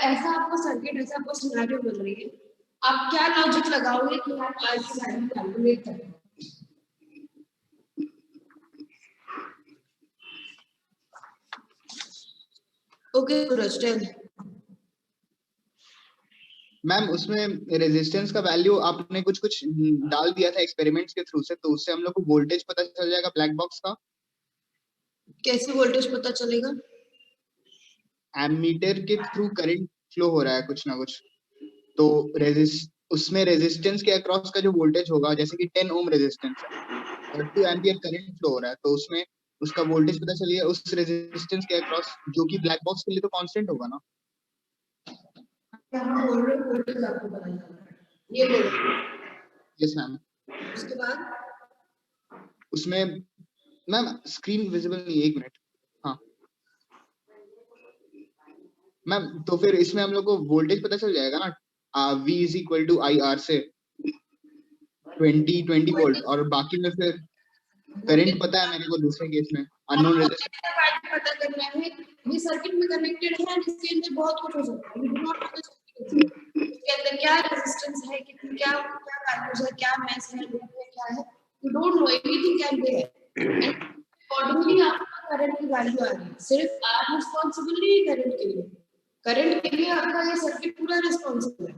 ऐसा आपको सर्किट, ऐसा आपको सिनेरियो मिल रही है, आप क्या लॉजिक लगाओगे कि आप R की वैल्यू कैलकुलेट करें? ओके सूरज टेल। मैम उसमें रेजिस्टेंस का वैल्यू आपने कुछ कुछ डाल दिया था एक्सपेरिमेंट्स के थ्रू से, तो उससे हम लोग को वोल्टेज पता चल जाएगा ब्लैक बॉक्स का। कैसे वोल्टेज पता चलेगा? एमीटर के थ्रू करंट फ्लो हो रहा है कुछ ना कुछ, तो उसमें रेजिस्टेंस के अक्रॉस का जो वोल्टेज होगा, जैसे कि 10 ओम रेजिस्टेंस है और 2 एम्पियर करंट फ्लो हो रहा है, तो उसमें उसका वोल्टेज पता चलिए उस रेजिस्टेंस के अक्रॉस, जो कि ब्लैक बॉक्स के लिए तो कांस्टेंट होगा ना। हम बोल रहे हैं वोल्टेज आपको पता चल रहा है, ये बोलो। Yes ma'am. उसके बाद उसमें मैम स्क्रीन विजिबल नहीं है, एक मिनट। हाँ मैम, तो फिर इसमें हम लोग को वोल्टेज पता चल जाएगा ना, V is equal to I R से 20 वोल्ट, और बाकी में फिर करंट पता है मेरे को दूसरे केस में अननोन रेजिस्टेंस पता करना है, ये सर्किट में कनेक्टेड है, इसके अंदर बहुत कुछ हो सकता है, you do not know the circuit, इसके अंदर क्या रेजिस्टेंस है, कितनी क्या क्या वैल्यूज है, क्या मैच है, लूप है, क्या है, you don't know, everything can be है, एंड अकॉर्डिंगली आपका करंट की वैल्यू आ रही है। सिर्फ आप रिस्पांसिबल नहीं है करंट के लिए, करंट के लिए आपका ये सर्किट पूरा रिस्पांसिबल है।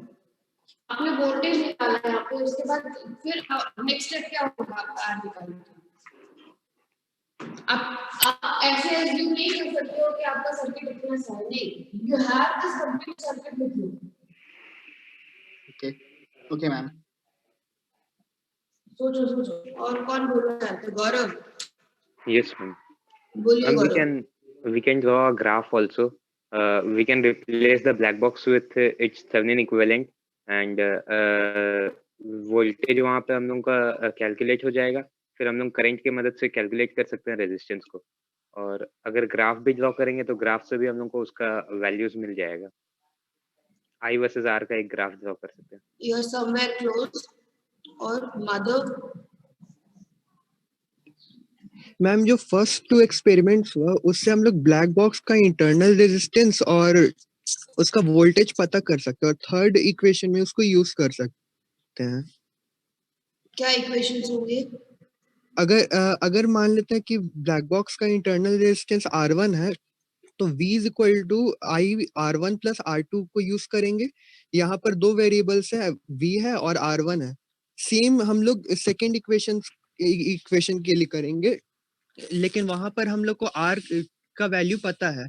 आपने वोल्टेज निकाला है, आपको उसके बाद फिर नेक्स्ट स्टेप क्या होगा, आपका आर निकालना। आप ऐसे एज्यूम नहीं कर सकते हो कि आपका सर्किट इतना सा है, नहीं, you have this complete circuit with you. Okay okay ma'am. सोचो और कौन बोल रहा है? तो गौरव। Yes, ma'am. बोलिए And Gaurav. we can draw a graph also. We can replace the black box with its Thevenin equivalent, and voltage वहाँ पे हम लोग का कैलकुलेट हो जाएगा, फिर हम लोग करंट की मदद से कैलकुलेट कर सकते हैं रेजिस्टेंस को, और अगर ग्राफ भी ड्रॉ करेंगे तो ग्राफ से भी हम लोग को उसका वैल्यूज मिल जाएगा। I वर्सेस R का एक ग्राफ ड्रॉ कर सकते हैं। You are somewhere close. और माधव। मैम जो फर्स्ट 2 एक्सपेरिमेंट्स हुआ उससे हम लोग ब्लैक बॉक्स का इंटरनल रेजिस्टेंस और उसका वोल्टेज पता कर सकते हैं, और थर्ड इक्वेशन में उसको यूज कर सकते हैं। क्या इक्वेशंस होंगे? अगर मान लेते हैं कि ब्लैक बॉक्स का इंटरनल रेजिस्टेंस R1 है, तो V is equal to I R1 plus R2 को यूज करेंगे। यहाँ पर 2 वेरिएबल्स है, V है और R1 है। सेम हम लोग सेकेंड इक्वेशन के लिए करेंगे, लेकिन वहां पर हम लोग को R का वैल्यू पता है,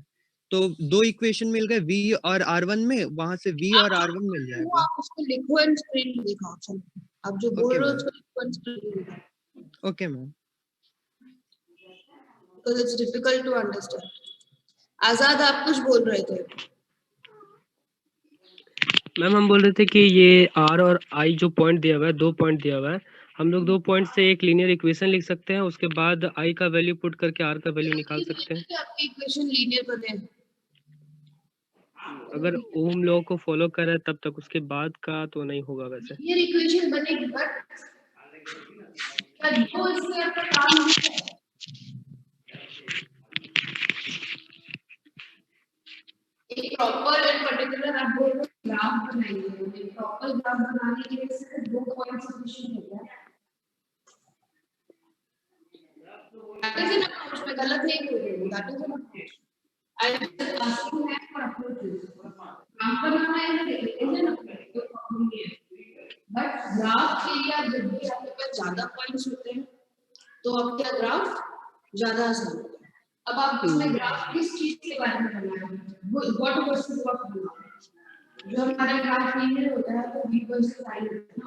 तो 2 इक्वेशन मिल गए V और R1 में, वहां से V और R1 मिल जाएगा। आप उसको लिखो एंड स्क्रीन में दिखाओ। चलो आप जो बोल रहे हो उसको लिखो एंड स्क्रीन में दिखाओ। Okay ma'am. Because it's difficult to understand. आजाद आप कुछ बोल रहे थे। मैम हम बोल रहे थे कि ये R और I जो पॉइंट दिया हुआ है, 2 पॉइंट दिया हुआ है, हम लोग 2 पॉइंट से एक लीनियर इक्वेशन लिख सकते हैं, उसके बाद I का वैल्यू पुट करके R का वैल्यू निकाल सकते हैं। आपकी इक्वेशन लीनियर बने। अगर ओम लॉ को फॉलो करें तब तक, उसके बाद का तो नहीं होगा वैसे। लीनियर इक्वेशन बनेगी, बट क्या दो इससे आपका काम नहीं है? एक प्रॉपर एंड पर्टिकुलर आप बोल रहे हो ग्राफ बनाइए, एक प्रॉपर ग्राफ बनाने के लिए सिर्फ 2 पॉइंट सफिशिएंट होता है। दैट इज एन अप्रोच, मैं गलत नहीं बोल रही हूं, that is an approach. I am asking है फॉर अप्रोचेस। ग्राफ बनाना है एन अप्रोच, कोई प्रॉब्लम नहीं है, बट ग्राफ के लिए आप जब भी आपके पास ज्यादा पॉइंट्स होते हैं तो आपका ग्राफ ज्यादा आसान होता है। अब आप इसमें ग्राफ किस चीज के बारे में बना रहे हैं? व्हाट वर्सेस व्हाट बना रहे हैं? जो हमारा ग्राफ लीनियर होता है तो v वर्सेस i होता है ना।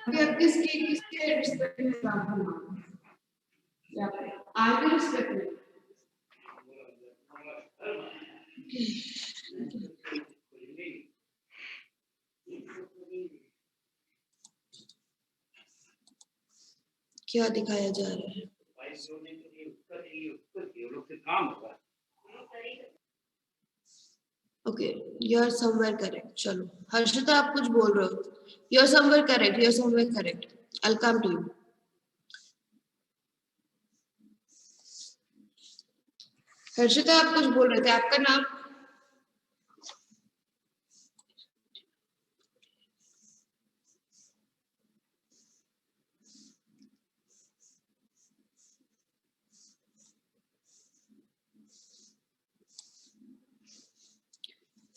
अभी आप किसके रिस्पेक्ट में ग्राफ बना रहे हैं? या r के रिस्पेक्ट में? क्या दिखाया जा रहा है? Okay, you are somewhere correct. चलो हर्षिता आप कुछ बोल रहे हो। You are somewhere correct, you are somewhere correct. I will come to you. Harshita आप कुछ बोल रहे थे, आपका नाम?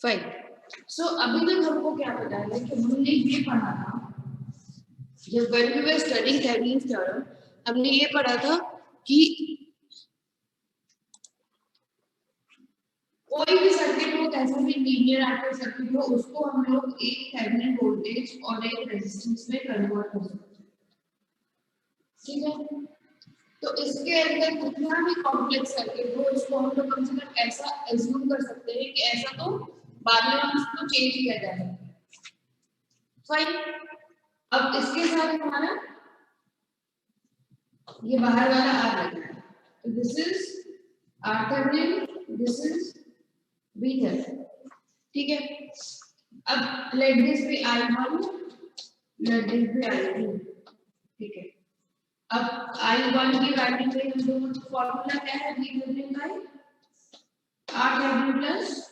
फाइन। सो अभी तक हमको क्या पता है कि हमने ये पढ़ा था, जब when we were studying Thevenin's theorem, हमने ये पढ़ा था कि कोई भी सर्किट हो, कैसा भी लीनियर एक्टिव सर्किट हो, उसको हम लोग एक थेवेनिन वोल्टेज और एक रेजिस्टेंस में कन्वर्ट कर सकते हैं। ठीक है, तो इसके अंदर कितना भी कॉम्प्लेक्स सर्किट हो, उसको हम लोग कम से कम ऐसा एज्यूम कर सकते हैं कि ऐसा तो बाद में हम उसको चेंज किया जा सकता है। फाइन। अब इसके साथ हमारा ये बाहर वाला आ रहा है, तो this is R Thevenin, this is V Thevenin. ठीक है, अब let this be I1, let this be I2। ठीक है, अब I1 की वैल्यू में हम लोगों का फॉर्मूला क्या है? V Thevenin by R Thevenin plus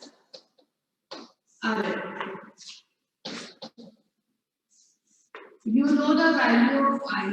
R। You know the value of I.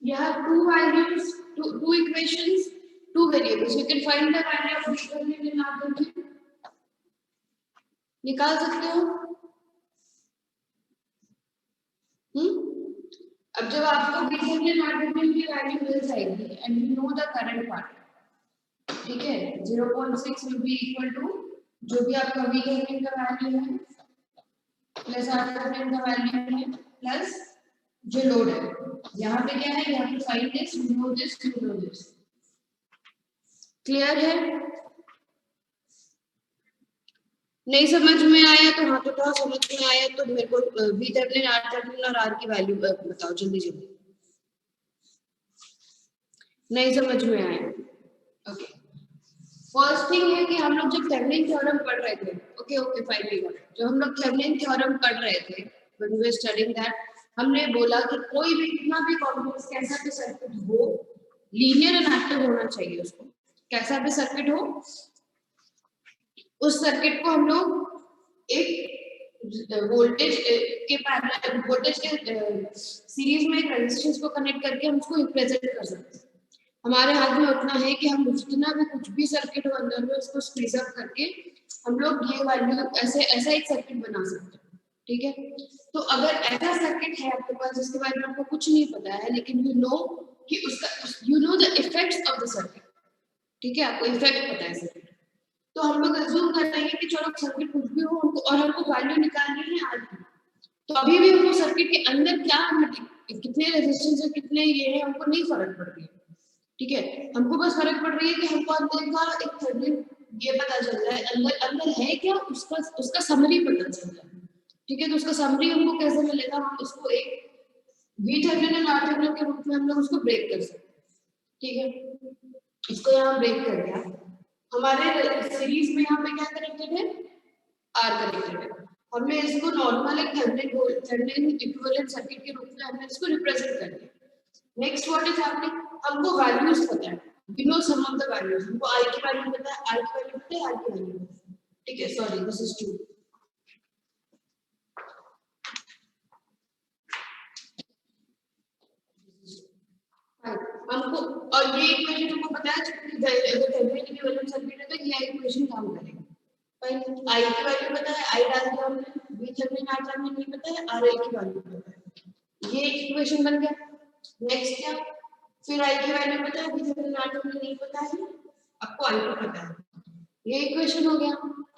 You have two values, two equations, two variables. You can find the value of V Thevenin and R Thevenin. निकाल सकते हो? अब जब आपको V Thevenin R Thevenin की value मिल जाएगी and you know the current part, ठीक है, 0.6 will be equal to जो भी आपका V थेवेनिन का वैल्यू है प्लस R थेवेनिन का वैल्यू है प्लस जो लोड है। यहाँ पे क्या है? यहाँ पे find this, you know this, you know this. Clear है? नहीं समझ में आया तो हाथ उठाओ, समझ में आया तो मेरे को V थेवेनिन, R थेवेनिन और R की वैल्यू बताओ जल्दी जल्दी। नहीं समझ में आया? ओके, फर्स्ट थिंग है कि हम लोग जब थेवेनिन थ्योरम पढ़ रहे थे, ओके फाइन, जब हम लोग थेवेनिन थ्योरम पढ़ रहे थे, when we were studying that, हमने बोला कि कोई भी कितना भी कॉम्प्लेक्स कैसा भी सर्किट हो, लीनियर एंड एक्टिव होना चाहिए उसको। कैसा भी सर्किट हो, उस सर्किट को हम लोग एक वोल्टेज के पैरेलल, वोल्टेज के सीरीज में एक रेजिस्टेंस को कनेक्ट करके हम उसको रिप्रेजेंट कर सकते हैं। हमारे हाथ में उतना है कि हम जितना भी कुछ भी सर्किट हो अंदर में उसको स्क्वीज अप करके हम लोग ये वैल्यू ऐसा एक सर्किट बना सकते हैं। ठीक है, तो अगर ऐसा सर्किट है आपके पास जिसके बारे में आपको कुछ नहीं पता है, लेकिन यू नो कि उसका, you know the effects of the circuit, ठीक है, आपको इफेक्ट पता है सर्किट, तो हम लोग अज्यूम कर रहे हैं कि चलो सर्किट कुछ भी हो हमको, और हमको वैल्यू निकालनी है आर की, तो अभी भी हमको सर्किट के अंदर क्या कितने रेजिस्टेंस है, कितने ये है, हमको नहीं फर्क पड़ रही है। ठीक है, हमको बस फर्क पड़ रही है कि हमको अंदर का एक थेवेनिन ये पता चल रहा है, अंदर है क्या, उसका समरी पता चल रहा है। ठीक है, तो उसका समरी हमको कैसे मिलेगा? हम उसको एक V थेवेनिन और R थेवेनिन के रूप में हम लोग उसको ब्रेक कर सकते हैं। ठीक है, इसको यहाँ ब्रेक कर दिया। हमारे सीरीज में यहाँ पे क्या कनेक्टेड है? R कनेक्टेड है। हमने इसको नॉर्मल एक थेवेनिन इक्विवेलेंट सर्किट के रूप में हमने इसको रिप्रेजेंट कर दिया। Next what is happening? हमको वैल्यूज पता है, we know some of the values, हमको I की वैल्यू पता है, R की वैल्यू पता है, R की वैल्यू पता है। ठीक है, सॉरी दिस इज ट्रू। हमको और ये इक्वेशन हमको पता है कि अगर थेवेनिन इक्विवेलेंट सर्किट है तो ये इक्वेशन काम करेगा। फाइन, I की वैल्यू पता है, I डाल दिया हमने, V थेवेनिन R थेवेनिन नहीं पता है, RL की वैल्यू पता है, ये इक्वेशन बन गया। नेक्स्ट क्या? फिर I की वैल्यू पता है, V थेवेनिन R थेवेनिन नहीं पता है, आपको I को पता है, ये इक्वेशन हो गया।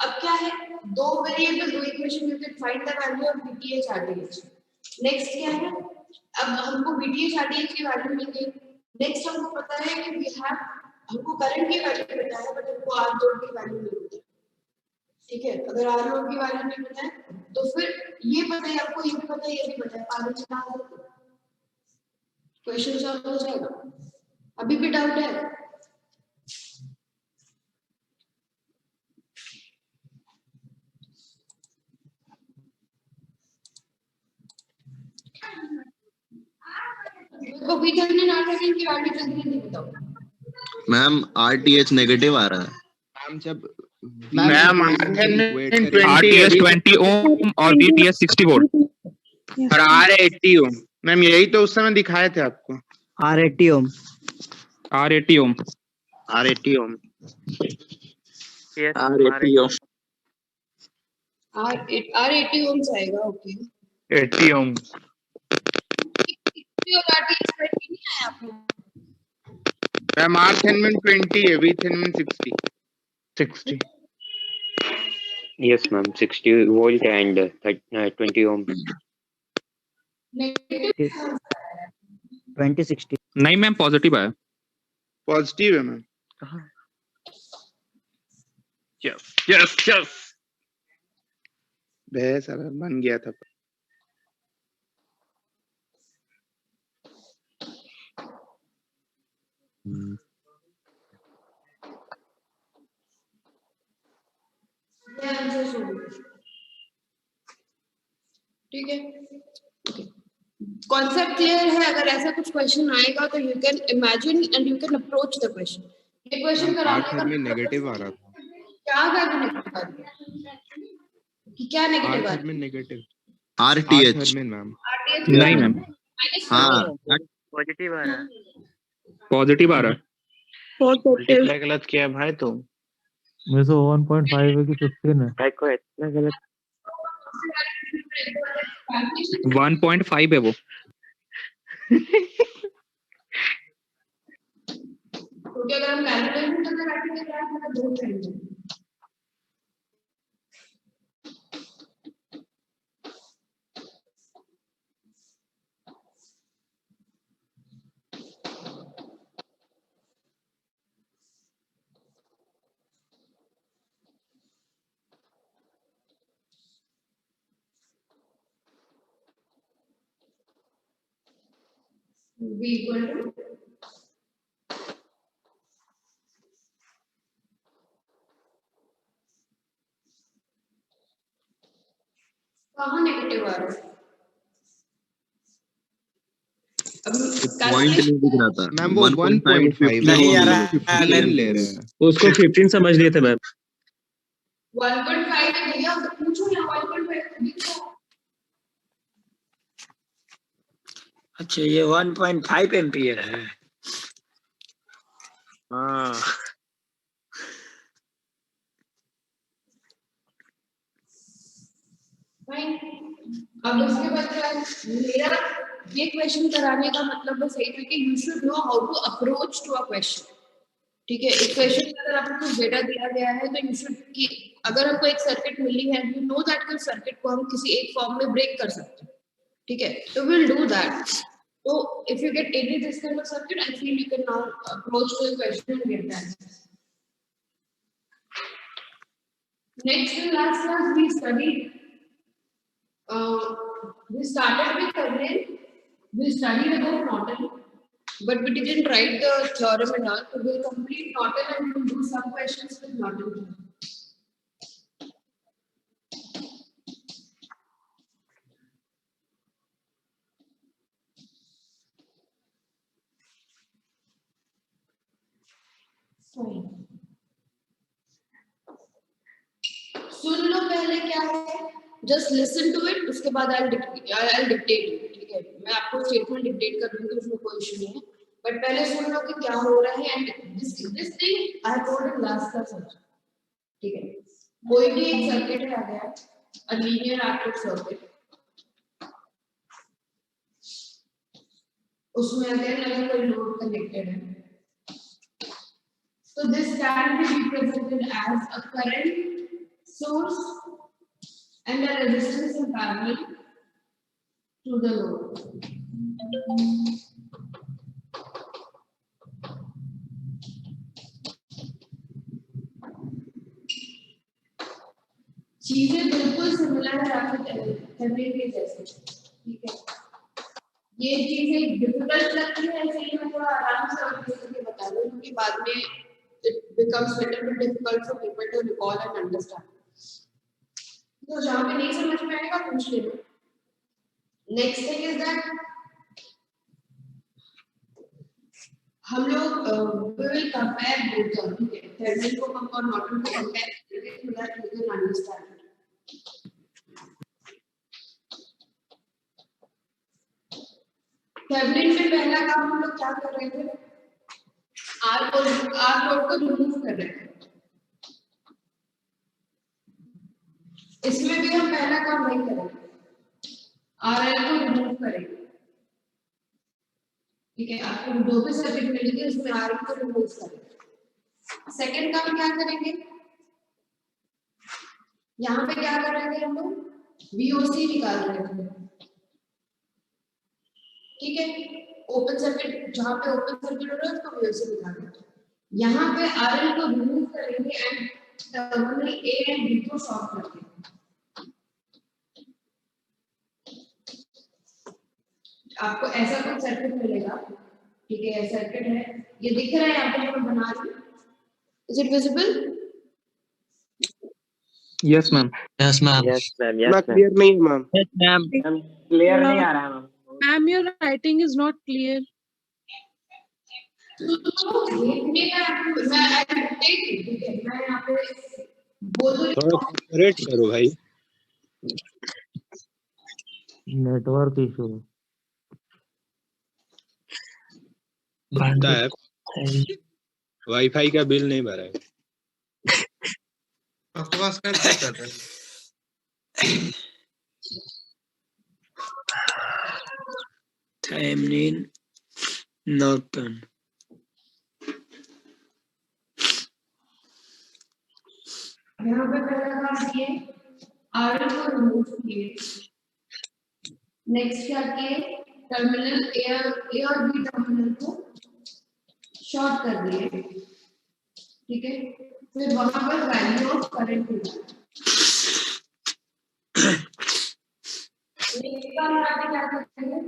अब क्या है? दो वेरिएबल, दो equation, you can find the value of VTH RTH। Next क्या है? अब हमको VTH RTH की वैल्यू मिल गई। नेक्स्ट हमको पता है कि वी हैव हमको करंट की वैल्यू पता है बट हमको आर लोड की वैल्यू नहीं पता। ठीक है, अगर आर लोड की वैल्यू नहीं पता है तो फिर ये पता है आपको, ये भी पता है, ये भी पता है, आगे चला क्वेश्चन सॉल्व हो जाएगा। अभी भी डाउट है? तो VThevenin RThevenin की वैल्यू जल्दी जल्दी बताओ। मैम RTH नेगेटिव आ रहा है। मैम जब मैम RTH 20 ओम और VTH 60 वोल्ट और R 80 ओम। मैम यही तो उस समय दिखाए थे आपको। R 80 ओम। R 80 ओम। R 80 ओम। R 80 ओम। R 80 ओम्स आएगा। ओके 80 ओम। और RTH 20 नहीं आया आपको? मैम RThevenin 20 है, VThevenin 60। 60 Yes, ma'am. 60 volt and 20 ohm. Negative 2060। नहीं मैम पॉजिटिव आया। पॉजिटिव है मैम। यस यस यस बे सर बन गया था। ये आंसर सुनो। ठीक है, कॉन्सेप्ट क्लियर है? अगर ऐसा कुछ क्वेश्चन आएगा तो you can imagine and you can approach the question. ये क्वेश्चन कराने का में नेगेटिव आ रहा था। क्या वैल्यू नेगेटिव आ रही है? कि क्या नेगेटिव आ रही है? Negative RTH ma'am. नहीं मैम हाँ पॉजिटिव आ रहा है। पॉजिटिव आ रहा है। मल्टीप्लाई गलत किया भाई तुम। मेरे से 1.5 है कि 15 है। भाई को इतना गलत 1.5 है वो। क्योंकि अगर हम कैलकुलेशन करके बैठेंगे तो हमारा दो चाहिए। V equal to कहाँ नेगेटिव आ रहा है? पॉइंट नहीं दिख रहा था मैम वो 1.5 नहीं आ रहा है, ले रहे हैं। उसको 15 समझ लिए थे मैम। 1.5 है भैया, पूछो ना 1.5 लिखो। अच्छा ये 1.5 एम्पियर है। हाँ अब उसके बाद क्या है? मेरा ये क्वेश्चन कराने का मतलब बस यही था कि you should know how to approach to a question. ठीक है, इस क्वेश्चन में अगर आपको कुछ डेटा दिया गया है तो यू शुड कि अगर हमको एक सर्किट मिली है, यू नो दैट कि सर्किट को हम किसी एक फॉर्म में ब्रेक कर सकते हैं। ठीक है, तो will do that. So if you get any this kind of circuit, I feel you can now approach the question and get the answer. Next in last class we studied. We started with Third. We studied about Norton, but we didn't write the theorem and all. So we'll complete Norton and we'll do some questions with Norton. सुन लो पहले क्या है, just listen to it, उसके बाद I'll dictate it. ठीक है, मैं आपको statement dictate कर दूंगी, उसमें कोई इशू नहीं है, बट पहले सुन लो कि क्या हो रहा है। And this thing I have told in last class also. ठीक है, कोई भी एक सर्किट है आ गया, अ लीनियर इलेक्ट्रिक सर्किट, उसमें अगर कोई लोड कनेक्टेड है, so this can be represented as a current source and a resistance in parallel to the load. चीजें बिल्कुल सिमिलर है आपके थेवेनिन के जैसे, ठीक है। ये चीजें डिफिकल्ट लगती है, इसलिए मैं थोड़ा आराम से और करके बता रही हूँ, क्योंकि बाद में it becomes little bit difficult for people to recall and understand. तो जहाँ पे नहीं समझ में आएगा पूछ लेना। Next thing is that हम लोग will compare both of them, Thevenin को और नॉर्टन को compare करके so that you can understand it. Thevenin में पहला काम हम लोग क्या कर रहे थे, आर लोड को रिमूव कर रहे थे। इसमें भी हम पहला काम नहीं करेंगे, आर एल को रिमूव करेंगे, ठीक है। आपको जो भी सर्किट मिलेगी उसमें आर एल को रिमूव करेंगे। सेकंड काम क्या करेंगे, यहाँ पे क्या कर रहे थे हम लोग, वीओसी निकाल रहे थे, ठीक है। ओपन सर्किट, जहाँ पे ओपन सर्किट हो रहा है उसको वीओसी निकाल रहे थे। यहाँ पे आरएल को रिमूव करेंगे and terminal A and B को शॉर्ट कर देंगे। आपको ऐसा कुछ सर्किट मिलेगा, ठीक है। सर्किट है, ये दिख रहा है यहाँ पे जो मैं बना रही हूँ, is it visible? Yes ma'am. Yes ma'am, yes ma'am. Clear नहीं है मैम। यस मैम, क्लियर नहीं आ रहा है ma'am. Ma'am, your writing is not clear. थोड़ा रेट करो भाई। नेटवर्क इशू है, वाईफाई का बिल नहीं भरा है। बकवास कर रहे हैं। थेवेनिन नॉर्टन, यहाँ पे पहला काम किए, आरएल को रिमूव किए। नेक्स्ट क्या किए, टर्मिनल ए और बी टर्मिनल को शॉर्ट कर दिए, ठीक है। फिर वहां पर वैल्यू ऑफ करंट निकाला। क्या करते हैं,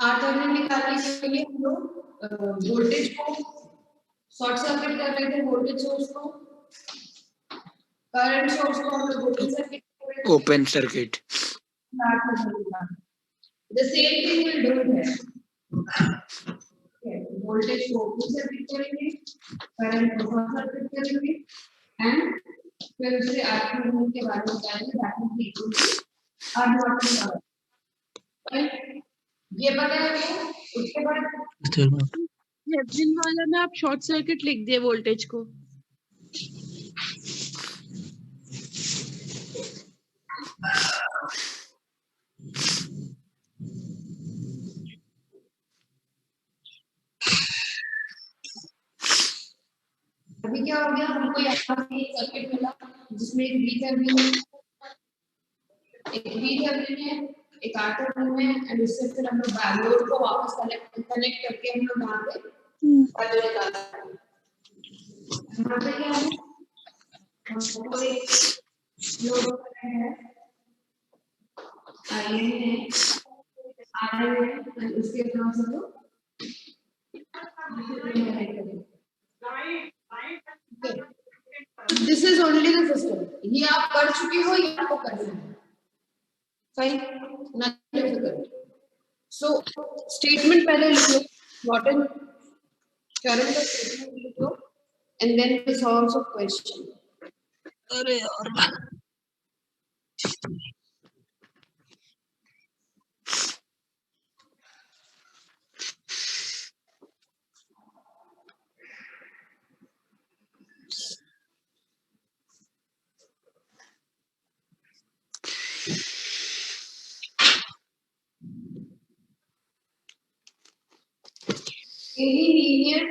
टर्मिनल निकालने के लिए हम लोग वोल्टेज को शॉर्ट सर्किट कर रहे थे, वोल्टेज सोर्स को, करंट सोर्स को हम लोग ओपन सर्किट कर रहे थे। Open circuit. The same thing will do here. Voltage को ओपन सर्किट करेंगे, करंट को शॉर्ट सर्किट करेंगे एंड फिर उसे R2 के बारे में बताएंगे, that is equal to R Norton power. ये पता है आपको? उसके बाद थेवेनिन वाला में आप शॉर्ट सर्किट लिख दिए वोल्टेज को। अभी क्या हो गया, हमको यहाँ पे एक सर्किट मिला जिसमें एक बी थेवेनिन है, एक आर थेवेनिन है एंड उससे फिर हम लोग लोड को वापस कनेक्ट करके हम लोग यहाँ पे वैल्यू निकालते हैं। यहाँ पे क्या है, हमको एक लोड है, आईएन है, आरएल है एंड उसके अक्रॉस हम लोग this is only the system. ये आप कर चुके हो, ये आपको करना है, fine, nothing difficult. So statement पहले लिख लो, नॉर्टन करंट का स्टेटमेंट लिख लो and then we solve some question. अरे यार, any linear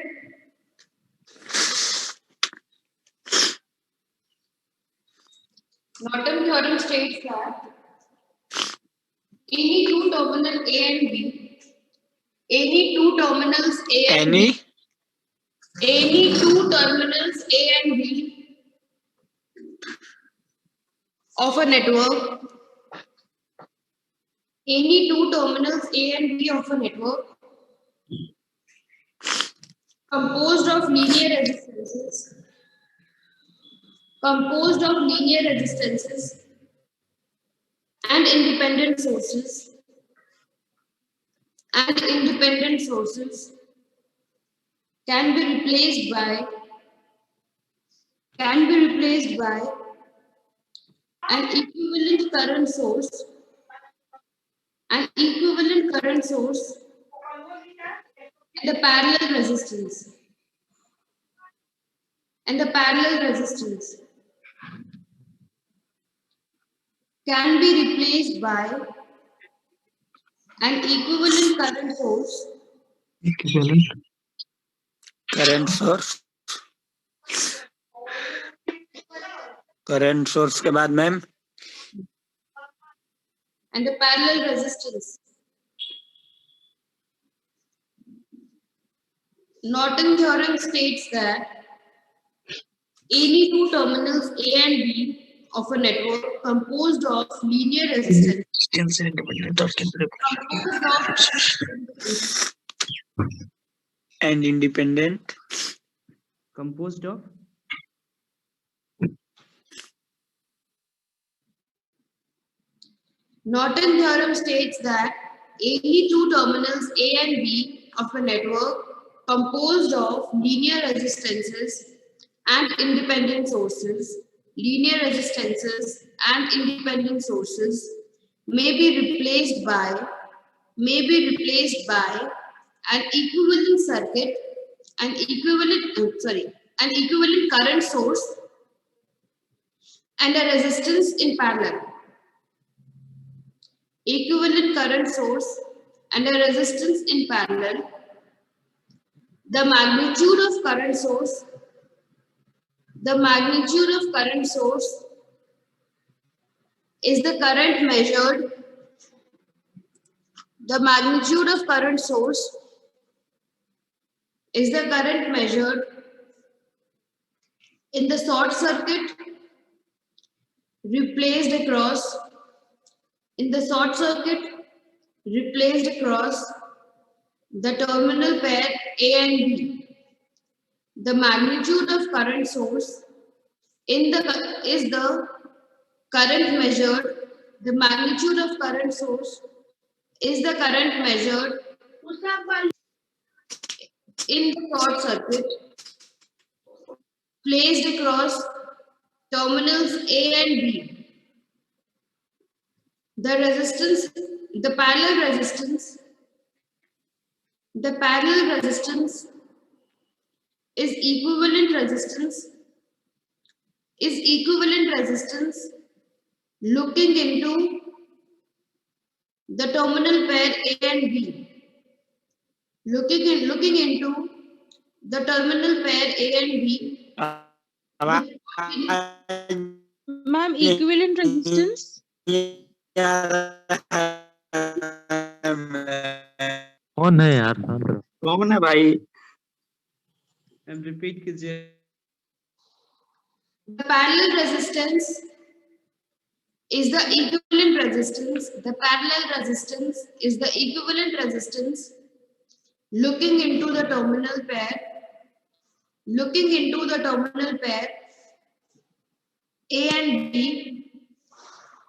Norton theorem states that any two terminal A and B, any two terminals A and B, any two terminals A and B of a network, any two terminals A and B of a network composed of linear resistances, and independent sources, can be replaced by an equivalent current source and the parallel resistance can be replaced by an equivalent current source current source के बाद ma'am and the parallel resistance. Norton theorem states that any two terminals A and B of a network composed of linear resistance and independent composed of Norton theorem states that any two terminals A and B of a network composed of linear resistances and independent sources may be replaced by an equivalent circuit, an equivalent current source and a resistance in parallel. Equivalent current source and a resistance in parallel. The magnitude of current source is the current measured. The magnitude of current source is the current measured in the short circuit replaced across the terminal pair A and B. The magnitude of current source is the current measured. The magnitude of current source is the current measured in the short circuit placed across terminals A and B. The parallel resistance is equivalent resistance looking into the terminal pair A and B. Looking into the terminal pair A and B. Ma'am, equivalent resistance? कौन है यार कौन है भाई ma'am repeat कीजिए The parallel resistance is the equivalent resistance. The parallel resistance is the equivalent resistance looking into the terminal pair A and B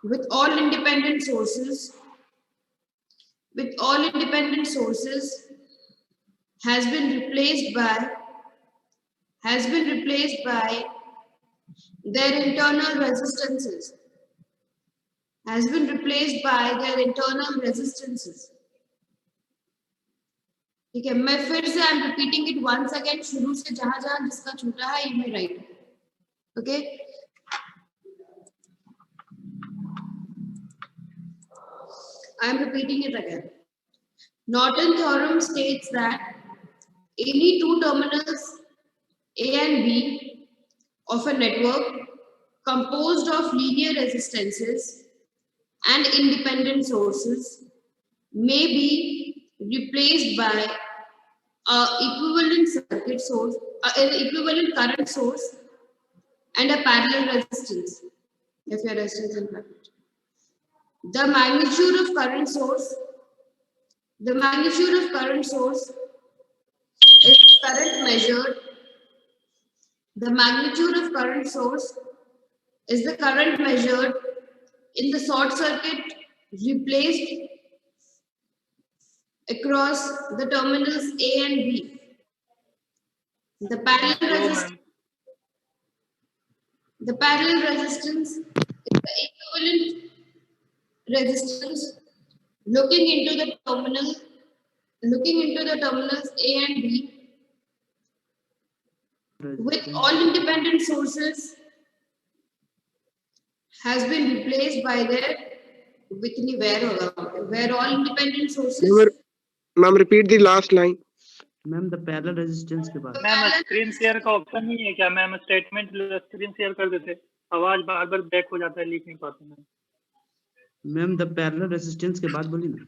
with all independent sources has been replaced by their internal resistances. ठीक है, मैं फिर से I am repeating it once again, शुरू से जहां जहां जिसका छूटा है you may write. Okay, I am repeating it again. Norton theorem states that any two terminals A and B of a network composed of linear resistances and independent sources may be replaced by an equivalent circuit source, an equivalent current source and a parallel resistance. if your resistance is current. The magnitude of current source is current measured. The magnitude of current source is the current measured in the short circuit replaced across the terminals A and B. The parallel resistance is the equivalent resistance looking into the terminals A and B with all independent sources has been replaced by their where all independent sources. Ma'am, repeat the last line. Ma'am the parallel resistance के बाद ma'am screen share का option नहीं है क्या ma'am? Statement screen share कर देते, आवाज बार बार back हो जाता है, लिख नहीं पाते ma'am. Ma'am the parallel resistance के बाद बोली ना।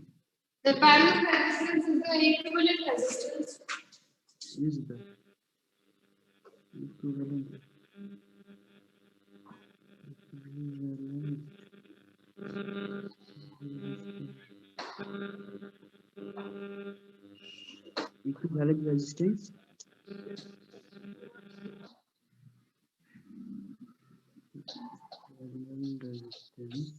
The parallel resistance is the equivalent resistance. Is the equivalent. Equivalent resistance. Equivalent resistance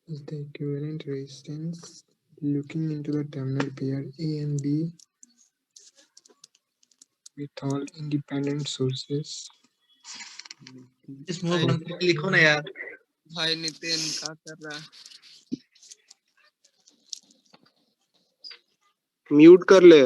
is the equivalent resistance looking into the terminal pair A and B with all independent sources. लिखो ना यार। भाई नितिन क्या कर रहा है? म्यूट कर ले।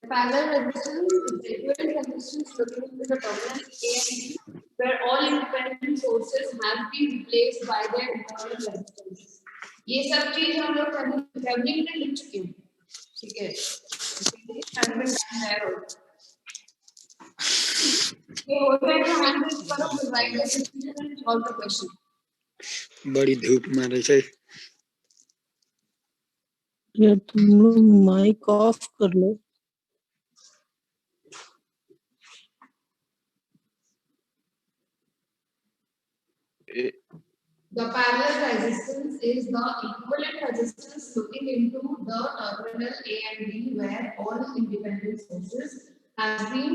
Parallel resistance is the equivalent resistance looking into the terminal A and B, where all independent sources have been replaced by their internal resistance. ये सब चीज हम लोग थेवेनिन में लिख चुके हैं, ठीक है? ये हो गया तो हैंड रेज करो, right the question and solve the question. बड़ी धूप मारे छै। यार तुम लोग माइक ऑफ कर लो। The parallel resistance is the equivalent resistance looking into the terminal A and B where all independent sources has been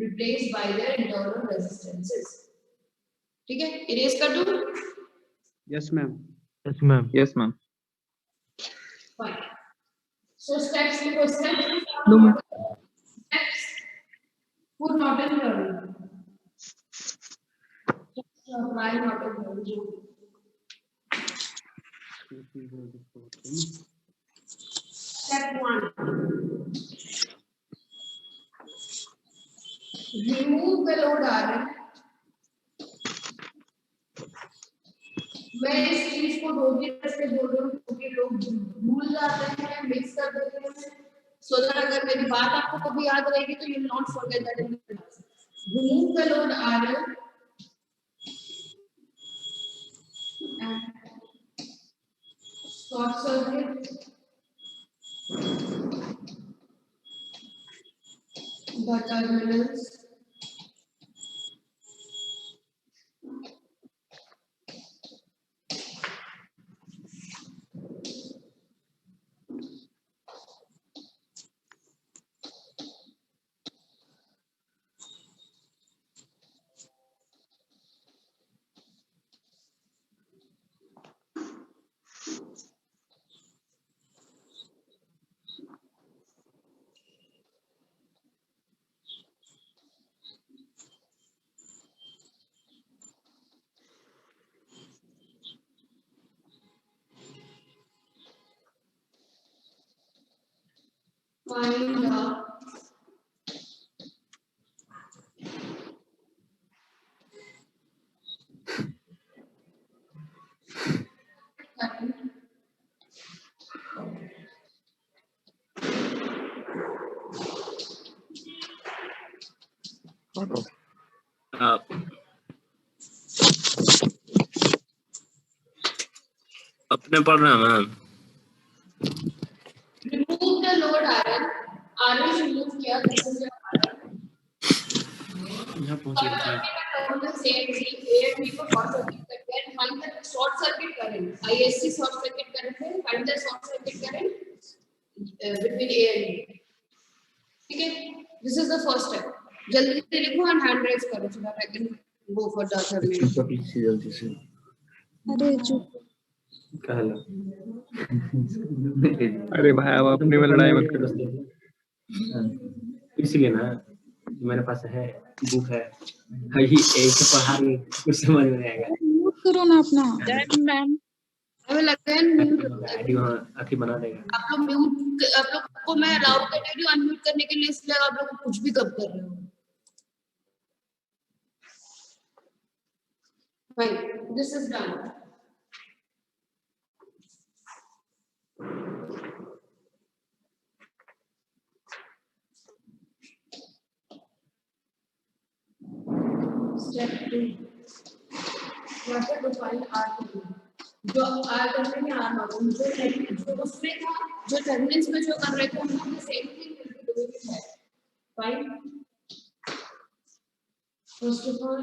replaced by their internal resistances. ठीक है? Erase कर दूँ? Yes ma'am. Yes ma'am. Yes ma'am. Fine. So steps because steps would not in learning. Apply not in learning. Step 1. Remove the load RL. मैं इस चीज को दो दिन से बोल रहा हूँ क्योंकि लोग भूल जाते हैं, मिक्स कर देते हैं, so that अगर मेरी बात आपको कभी याद रहेगी तो you will not forget that in the class. Remove the load RL and short circuit the terminals find the current अपने पढ़ रहे हैं ma'am. remove the load RL remove किया this is your RL यहाँ पहुँचे थे। on the same thing A and B को short circuit करते हैं find the short circuit current ISC short circuit current है find the short circuit current between A and B ठीक है this is the first step जल्दी से लिखो and hand raise करो so that I can go for the other main जल्दी से अरे चुप अरे भाई अब अपने में लड़ाई मत करो। इसलिए ना मेरे पास है बुक है एक पढ़ा रही कुछ समझ में नहीं आएगा। म्यूट करो ना अपना ma'am I will again mute ID वहाँ अथी बना देगा। आप लोग को मैं अलाउ कर रही हूँ अनम्यूट करने के लिए इसलिए आप लोग कुछ भी कब कर रहे हो Fine, this is done. Step 2. यहाँ पे define R करना है। जो R करने में R मालूम जो उसमें था जो टर्मिनल्स में जो कर रहे थे हम लोग सेम थिंग doing it है fine first of all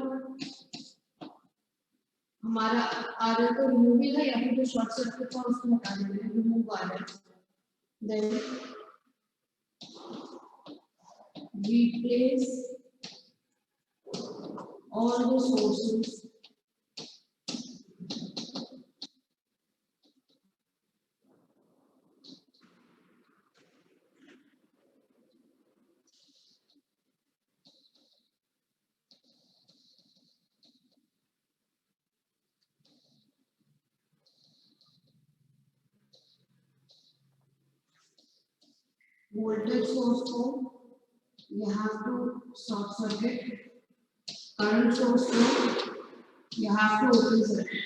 हमारा RL को रिमूव ही है या फिर जो शॉर्ट सर्किट था उसको हटा देंगे remove RL then replace all the sources voltage source को you have to short circuit current source को you have to open circuit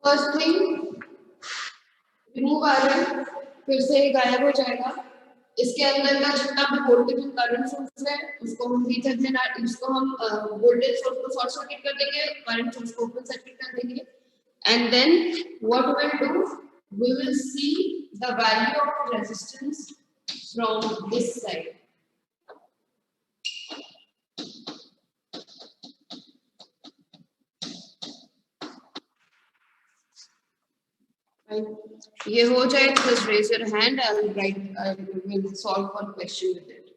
first thing remove RL फिर से ये गायब हो जाएगा इसके अंदर का जितना भी वोल्टेज और करंट सोर्स है उसको हम VThevenin इसको हम वोल्टेज सोर्स को शॉर्ट सर्किट कर देंगे करंट सोर्स को ओपन सर्किट कर देंगे and then what we will do we will see the value of resistance from this side ये हो जाए तो just raise your hand I will solve one question with it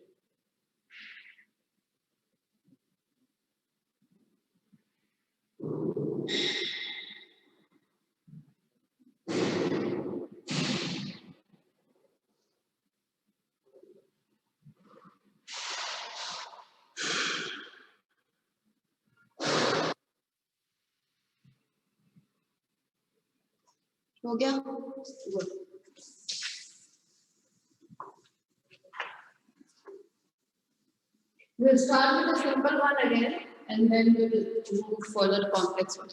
हो गया Good. We'll start with a simple one again and then we will move further complex one.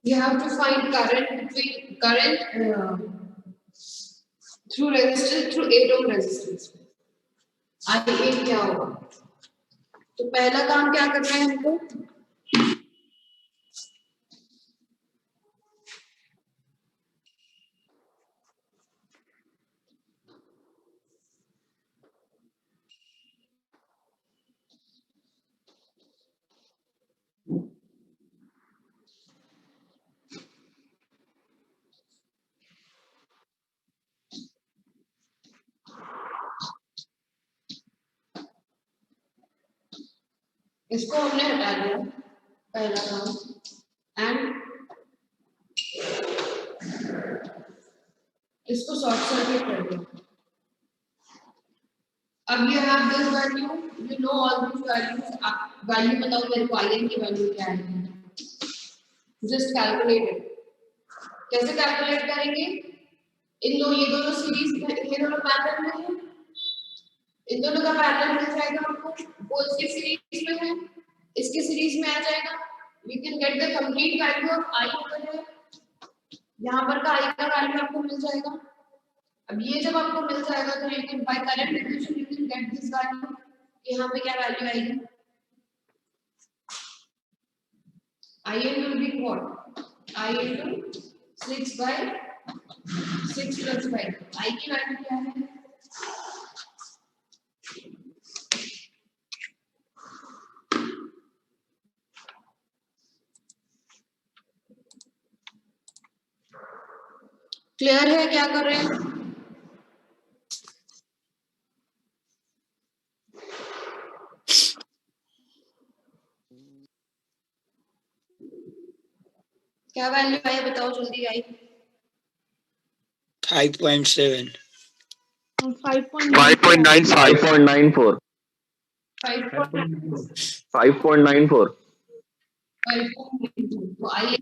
You have to find current through resistance, through 8 ohm resistance. I8 क्या होगा? तो पहला काम क्या करना है हमको? इसको हमने हटा दिया पहला काम एंड इसको शॉर्ट सर्किट कर दिया. अब you have this value, you know all these values. Value बताओ मेरे को IN की वैल्यू क्या है? Just calculate it. कैसे कैलकुलेट करेंगे? ये दोनों सीरीज में, ये दोनों पैरेलल में है. इन दोनों का पैरेलल मिल जाएगा हमको. वो इसकी सीरीज में है, इसकी सीरीज में आ जाएगा. We can get the complete value of I over here. यहाँ पर का I का वैल्यू आपको मिल जाएगा. अब ये जब आपको मिल जाएगा तो you can by current equation you can get this value. यहाँ पे क्या वैल्यू आएगी? IN will be what? I into 6 by 6 plus 5. I की वैल्यू क्या है? क्लियर है क्या कर रहे हैं? क्या वैल्यू आई बताओ जल्दी आई. 5.7. 5.95. 5.94. 5.94. तो आई ये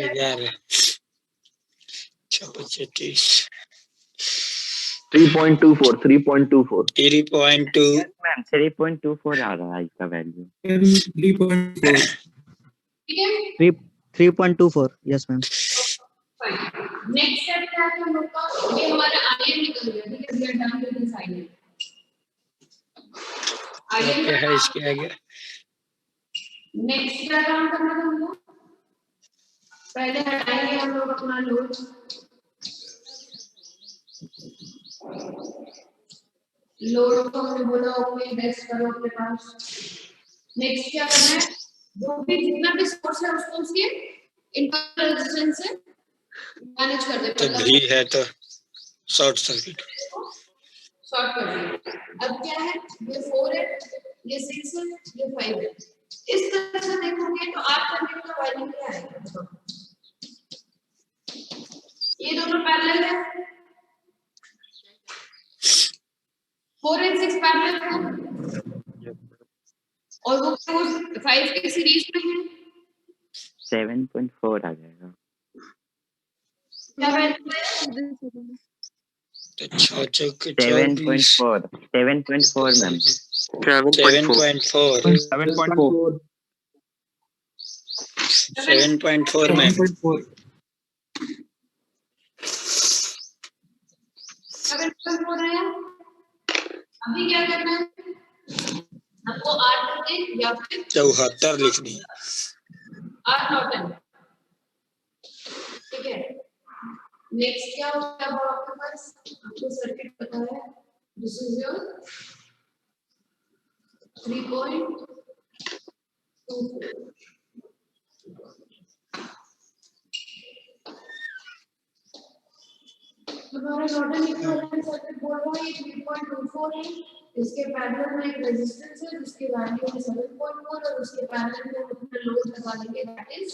11. 3.24. 3.24. 3.2. मैम 3.24 आ रहा है इसका value. 3.4. 3.24. Yes ma'am. Next step क्या है हम लोग का? ये हमारा आईएन निकल गया. ठीक है, we are done with this IN. क्या है इसके आगे? नेक्स्ट क्या काम करना है हमको? पहले हटाएंगे हम लोग अपना लोड. लोड को हमने बोला ओके बेस्ट करो अपने पास. नेक्स्ट क्या करना है? जो भी जितना भी सोर्स है उसको उसके इंटरनल रेजिस्टेंस से मैनेज कर दे. तो भी है तो शॉर्ट सर्किट शॉर्ट कर दे. अब क्या है? ये 4 है, ये 6 है, ये 5 है. इस तरह से देखोगे तो आप सर्किट का वैल्यू क्या है? ये दोनों पैरेलल है. 4 और 6 पैरेलल है और वो 5 के सीरीज में है. 7.4 आ जाएगा. क्या वैल्यू है? 7.4. 7.4 मैम. 7.4. 7.4 मैम. 7.4 है. अभी क्या करना है? आपको 8 करके या फिर 74 लिखनी है. 8 नॉर्टन. ठीक है. नेक्स्ट क्या होगा? अब आपके पास आपको सर्किट पता है. This is your 3.24. हमारा नॉर्टन इक्विवेलेंट सर्किट बोल रहा है 3.24 है. इसके पैरेलल में एक रेजिस्टेंस है जिसकी वैल्यू है 7.4 और उसके पैरेलल में अपना लोड लगा देंगे दैट इज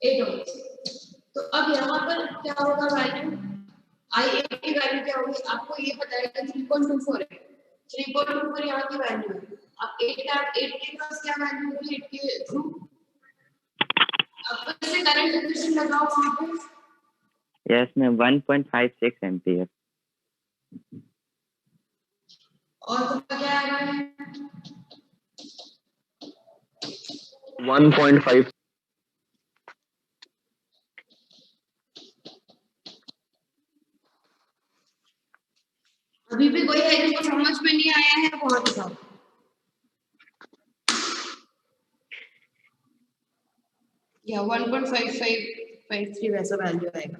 8 ओम. तो अब यहाँ पर क्या होगा वैल्यू? I8 की वैल्यू क्या होगी? आपको ये पता है 3.24 है. 3.24 यहाँ की वैल्यू है. अब 8 के पास क्या वैल्यू होगी? 8 के थ्रू अब फिर से करंट इक्वेशन लगाओ वहां पे। Yes ma'am 1.56 ampere. और तुमका क्या आ रहा है? 1.5। अभी भी कोई है जिसको समझ में नहीं आया है वो हाथ उठाओ। या 1.5553 वैसा वैल्यू आएगा।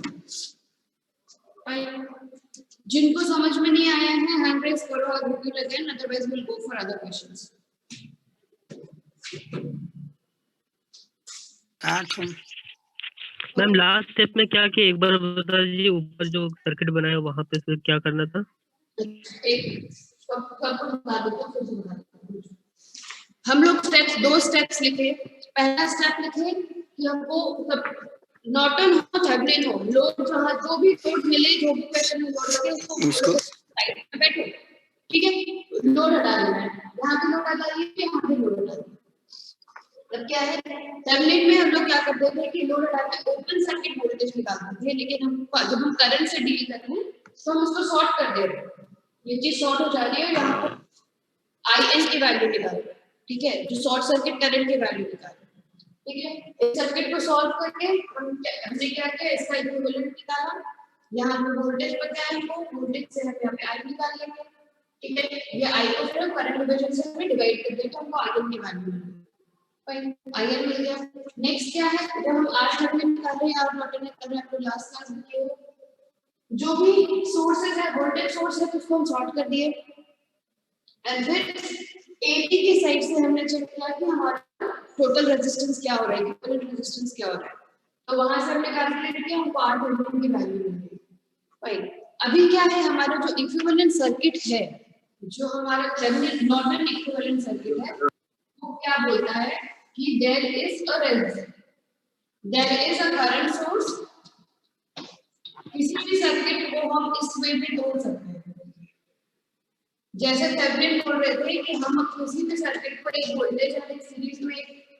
जिनको समझ में नहीं आया है हैंड रेज करो और repeat again, otherwise will go for other questions. Ma'am last step में क्या किया एक बार बता दीजिए। ऊपर जो सर्किट बनाया वहां पे फिर क्या करना था? एक सबको बता देता हूं, फिर से बता देता हूं। हम लोग स्टेप्स, 2 स्टेप्स लिखे। पहला स्टेप लिखे कि हमको नॉर्टन हो थेवेनिन हो, लोड जहां जो भी लोड मिले, जो भी क्वेश्चन में लोड लगे उसको साइड पे बैठो, ठीक है। लोड हटा देना है, यहाँ पे लोड हटा दिए, यहाँ पे लोड हटा दिए। अब क्या है थेवेनिन में हम लोग क्या करते थे कि लोड हटा के ओपन सर्किट वोल्टेज निकालते थे, लेकिन हम जब हम करंट से डील करते हैं तो हम उसको शॉर्ट कर दे रहे हैं। ये चीज शॉर्ट हो जा रही है, यहाँ पर IN की वैल्यू निकाल, ठीक है, जो शॉर्ट सर्किट करंट की वैल्यू निकाल, ठीक है। इस सर्किट को सॉल्व करके हमने क्या किया, इसका इक्विवेलेंट निकाला। यहाँ पे वोल्टेज पता है हमको, वोल्टेज से हम यहाँ पे I निकाल लेंगे, ठीक है। ये I को फिर करंट डिवीजन से हमें डिवाइड कर देते हैं, हमको IN की वैल्यू मिलेगी। फाइन, IN मिल गया। नेक्स्ट क्या है, जब हम R थेवेनिन निकाल रहे हैं, R नॉर्टन निकाल रहे हैं, आपको लास्ट क्लास में किया जो भी सोर्सेज है, वोल्टेज सोर्स है, तो उसको हम सॉर्ट कर दिए। एंड फिर AB की साइड से हमने चेक किया कि हमारा टोटल रेजिस्टेंस क्या हो रहा है, इक्विवेलेंट रेजिस्टेंस क्या हो रहा है, तो वहां से हमने कैलकुलेट किया, हमको R थेवेनिन की वैल्यू मिल गई। फाइन, अभी क्या है, हमारा जो इक्विवेलेंट सर्किट है, जो हमारा थेवेनिन नॉर्टन इक्विवेलेंट सर्किट है, वो क्या बोलता है कि there is a resistance, there is a current source. किसी भी सर्किट को हम इस वे में तोड़ सकते हैं, जैसे थेवेनिन बोल रहे थे कि हम किसी भी सर्किट को एक वोल्टेज और एक सीरीज में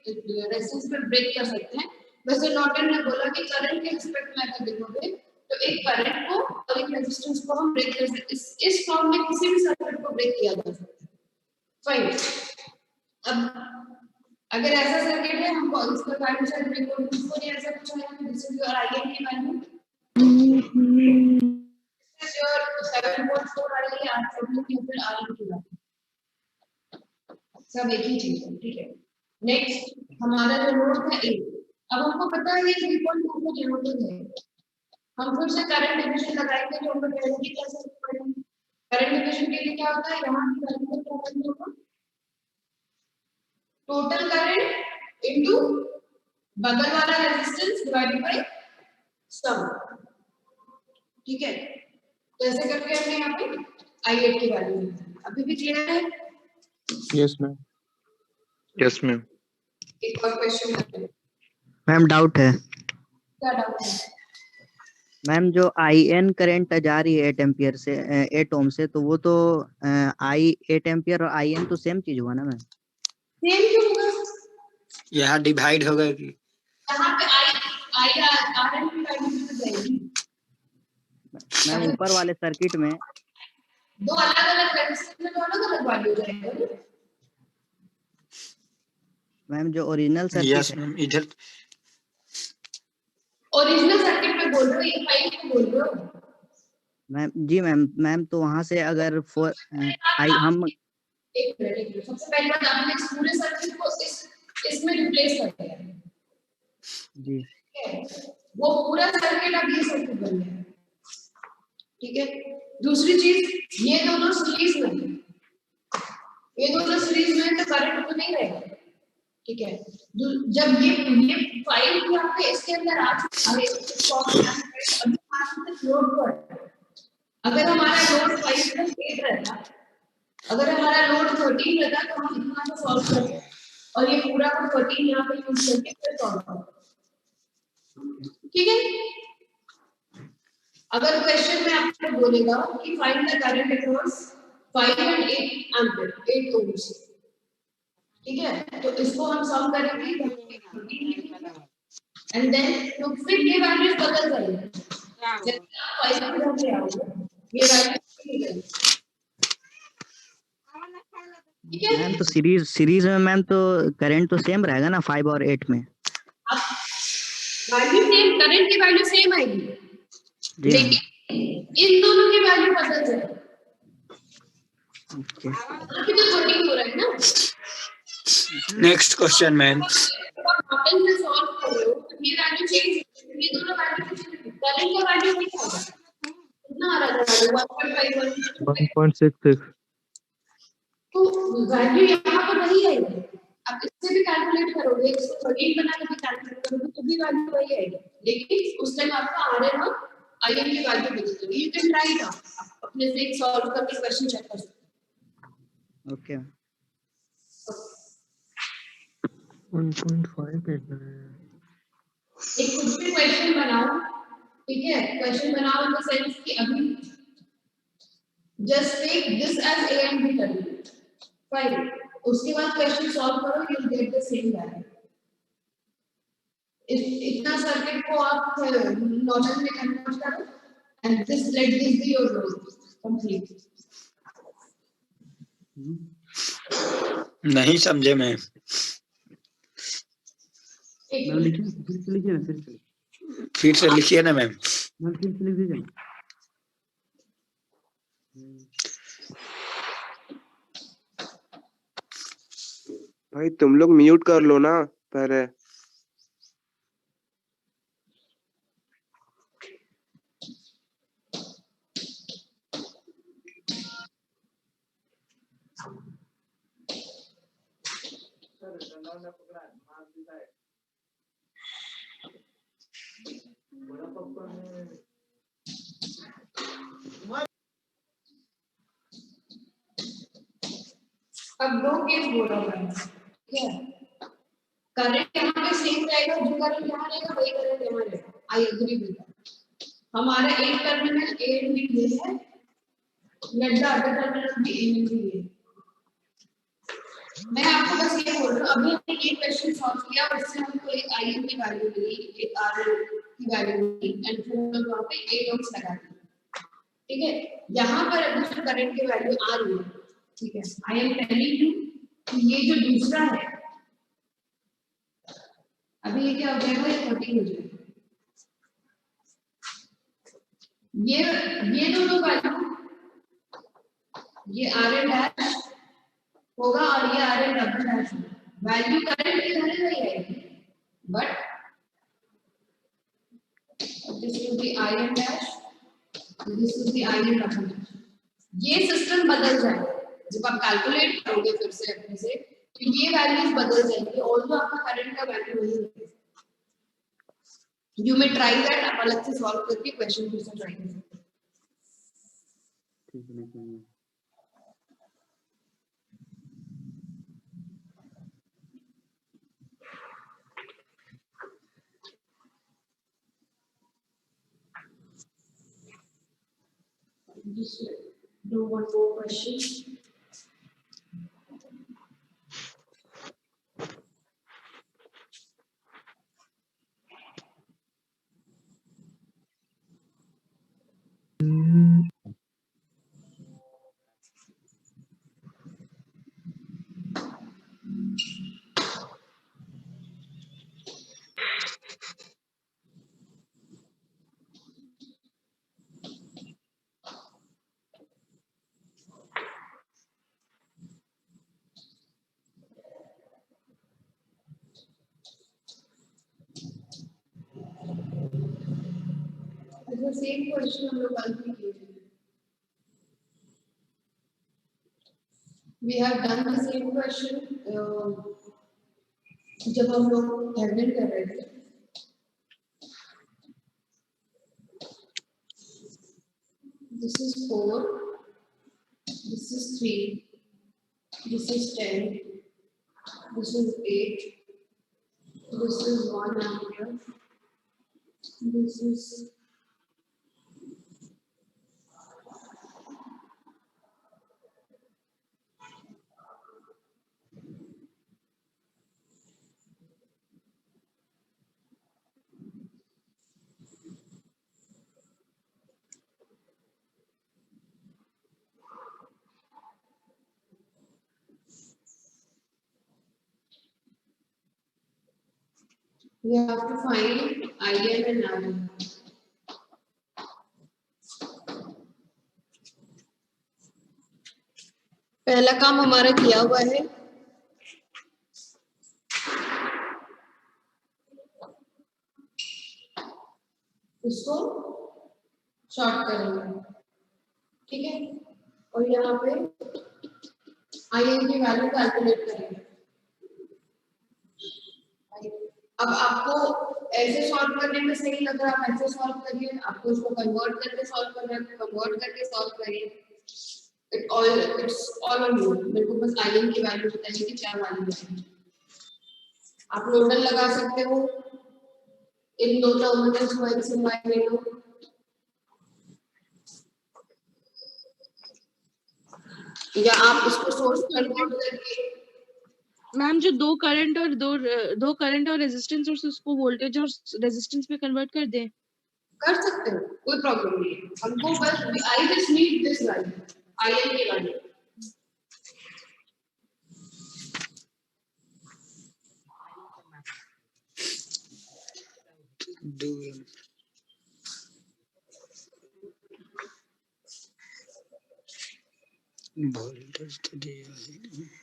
रेजिस्टेंस पर ब्रेक कर सकते हैं, वैसे नॉर्टन ने बोला कि करंट के रिस्पेक्ट में अगर देखोगे तो एक करंट को और एक रेजिस्टेंस को हम ब्रेक कर सकते हैं। इस फॉर्म में किसी भी सर्किट को ब्रेक किया जा सकता है। फाइन, अब अगर ऐसा सर्किट है, हमको इसका करंट से ब्रेक को नहीं ऐसा कुछ है, दिस इज योर IN की वैल्यू, this is your 7.4 आ रही है, R थेवेनिन की फिर RN की वैल्यू, सब एक ही चीज है, ठीक है। नेक्स्ट हमारा जो लोड था A, अब हमको पता है ये 3.2 किलोमीटर है, हम फिर से करंट डिवीजन लगाएंगे, जो हमको पहले कैसे पढ़ेंगे। करंट डिवीजन के लिए क्या होता है, यहाँ की वैल्यू को क्या करना होगा, टोटल करंट इनटू बगल वाला रेजिस्टेंस डिवाइडेड बाय सम, ठीक है। तो ऐसे करके हमने यहाँ पे I8 की वैल्यू निकाली। अभी भी क्लियर है? Yes ma'am. Yes ma'am. एक और क्वेश्चन करते हैं। मैम डाउट है। क्या डाउट है? मैम जो IN करंट जा रही है 8 एम्पियर से 8 ओम से, तो वो तो I 8 एम्पियर और IN तो सेम चीज हुआ ना मैम? सेम क्यों होगा? यहाँ डिवाइड होगा कि यहाँ पे RN की वैल्यू कितनी जाएगी? मैम ऊपर वाले सर्किट में दो अलग-अलग रेजिस्टेंस में तो अलग-अलग वैल्यू जाएगा। मैम जो ओरिजिनल सर्किट यस मैम, इधर ओरिजिनल सर्किट में बोल रहे हो, ये फाइल में बोल रहे हो? मैम जी मैम तो वहां से अगर हम एक मिनट, सबसे पहले बात आपने इस पूरे सर्किट को इसमें रिप्लेस कर दिया जी, वो पूरा सर्किट अब ये सर्किट बन गया, ठीक है। दूसरी चीज, ये दोनों सीरीज में है, ये दोनों सीरीज में तो करंट तो नहीं रहेगा, ठीक है। जब ये फाइल भी आपके इसके अंदर आ चुका है, लोड पर अगर हमारा लोड 5.8 रहता, अगर हमारा लोड 13 रहता, तो हम इतना तो सॉल्व करते और ये पूरा का 13 यहाँ पे यूज करके फिर सॉल्व करते, ठीक है। अगर क्वेश्चन में आपको बोलेगा कि find the current across 5 and 8 ampere 8 ohms, ठीक है, तो इसको हम सम करेंगे, एंड देन तो फिर ये वैल्यूज बदल जाएंगी। जैसे आप 5 के घर ले आओगे ये वैल्यू ठीक है। मैम तो सीरीज में मैम तो करंट तो सेम रहेगा ना 5 और 8 में। वैल्यू सेम, करंट की वैल्यू सेम आएगी जी मैम। लेकिन इन दोनों की वैल्यू बदल जाएगी। ओके अभी तो कोडिंग हो रहा है ना। Next question ma'am. मॉडल में सॉल्व कर रहे हो तो ये वैल्यू चेंज, ये दोनों वैल्यू चेंज, करंट का वैल्यू नहीं होगा। कितना आ रहा है? 1.51 1.66 तो वैल्यू यहाँ पर वही आएगी। आप इससे भी कैलकुलेट करोगे, इसको 13 बना के भी कैलकुलेट करोगे तो भी वैल्यू वही आएगी, लेकिन उस टाइम आपका आरएन और आईएन की वैल्यू बदल जाएगी। यू कैन ट्राई इट, आप अपने से एक सॉल्व करके क्वेश्चन चेक कर सकते हो। ओके 1.589 एक कुछ भी क्वेश्चन बनाओ, ठीक है, क्वेश्चन बनाओ इन द सेंस कि अभी just take this as A and B term, fine, उसके बाद क्वेश्चन सॉल्व करो, you will get the same value. इतना सर्किट को आप नॉर्मल में कन्वर्ट करो and this let this be your role complete. नहीं समझे मैं। मैम लिखिए, फिर से लिखिए ना, फिर से लिखिए ना मैम। मैम फिर से लिख दीजिए ना। भाई तुम लोग म्यूट कर लो ना पहले। अब दो केस बोला मैंने, ठीक है, करंट यहाँ पे सेम रहेगा, जो करंट यहाँ रहेगा वही करंट यहाँ रहेगा। I agree with that. हमारा एक टर्मिनल ए एंड बी ये है, let the other terminal B A and B ये। मैं आपको बस ये बोल रहा हूँ, अभी हमने ये क्वेश्चन सॉल्व किया, उससे हमको एक आई एन की वैल्यू मिली, एक आर की वैल्यू मिली, एंड फिर हम वहाँ पे ए ओम्स लगा दिए, ठीक है। यहाँ पर अभी जो करंट की वैल्यू आ रही है, ठीक है, आई एम टेलिंग यू कि ये जो दूसरा है, अभी ये क्या हो जाएगा, ये 30 हो जाएगा। ये दोनों वैल्यू, ये आर एन डैश होगा और ये आर एन डबल डैश होगा। वैल्यू करंट की वैल्यू वही आएगी, but this will be I N dash, this will be I N double dash. ये सिस्टम बदल जाएगा जब आप कैलकुलेट करोगे फिर से अपने से, तो ये वैल्यूज बदल जाएंगी, ऑल्दो आपका करंट का वैल्यू वही रहेगा। यू मे ट्राई दैट, आप अलग से सॉल्व करके क्वेश्चन फिर से ट्राई कर सकते ठीक है। Just do one more question. The same question हम लोग कल भी किए थे। We have done the same question जब हम लोग थेवेनिन कर रहे थे। This is 4, this is 3, this is 10, this is 8, this is 1 ampere, this is You have to find IN and RN. पहला काम हमारा किया हुआ है। इसको शॉर्ट करेंगे, ठीक है, और यहाँ पे IN की वैल्यू कैलकुलेट करेंगे। अब आपको ऐसे सॉल्व करने में सही लग रहा है, आप ऐसे सॉल्व करिए, आपको इसको कन्वर्ट करके सॉल्व करना है, कन्वर्ट करके सॉल्व करिए। It's all on you. मेरे को बस IN की वैल्यू बताइए कि क्या वैल्यू है। आप नोडल लगा सकते हो, इन दो टर्मिनल्स को x और y ले लो, या आप इसको सोर्स कन्वर्ट करके मैम जो दो करंट और रेजिस्टेंस और उसको वोल्टेज और रेजिस्टेंस में कन्वर्ट कर दें, कर सकते हो, कोई प्रॉब्लम नहीं है। हमको बस I just need this value, IN की वैल्यू। वोल्टेज तो दिया है।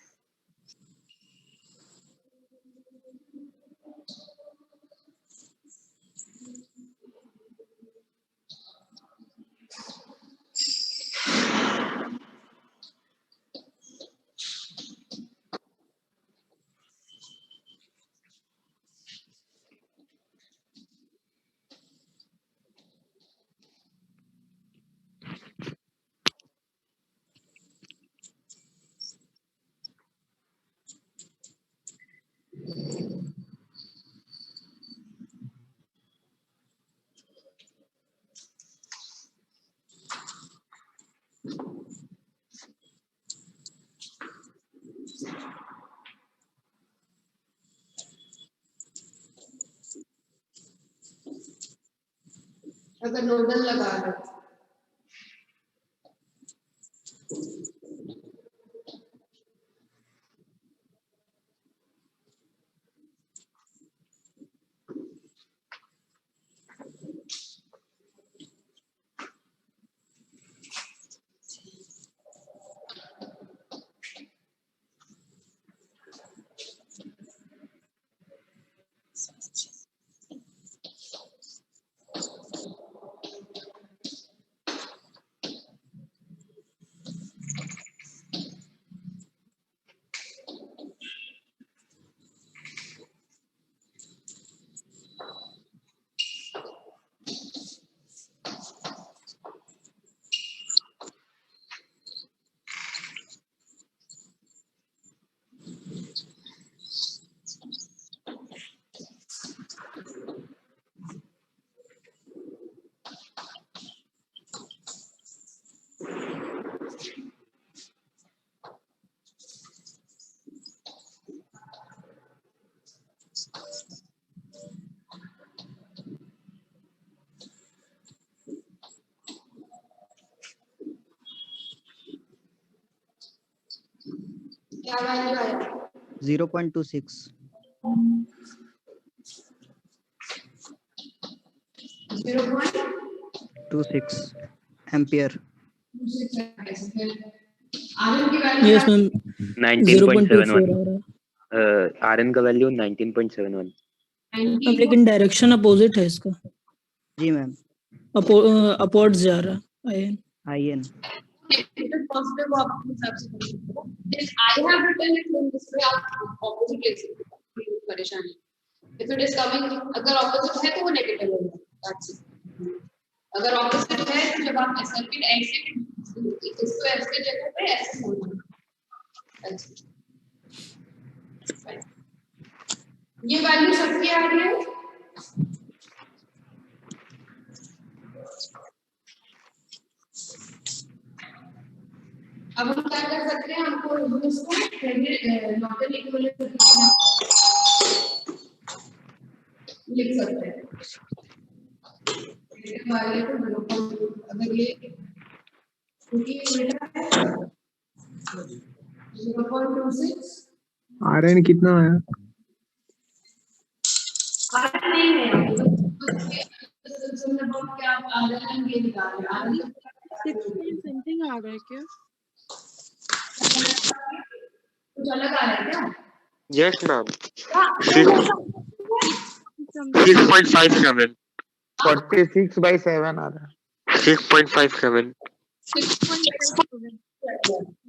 अगर नोडल लगा रहे क्या वैल्यू आया? 0.26 26 एम्पियर। RN की वैल्यू यस मैम 19.71 RN का वैल्यू 19.71। अब लेकिन डायरेक्शन अपोजिट है इसका। जी मैम, अपवर्ड्स जा रहा है IN। पॉजिटिव को आप अपने हिसाब से कर सकते हो। If I have written it in this way, आप opposite लिख सकते हो, कोई परेशानी नहीं। If it is coming, अगर opposite है तो वो नेगेटिव होगा, that's it। अगर opposite है तो जब आप सर्किट ऐसे इसको ऐसे जगह पे ऐसे होना, ये वैल्यू सबकी आ रही है। अब हम क्या कर सकते हैं, हमको इसको नॉर्टन इक्विवेलेंट लिख सकते हैं। अगर ये क्योंकि उल्टा है 0.26 RN कितना आया? आठ नहीं है क्या आप आंदोलन के निकाल रहे हैं 6 point something आ रहा है क्या? कुछ अलग आ रहा है क्या? यस मैम 6.57 46/7 आ रहा है 6.57 6.57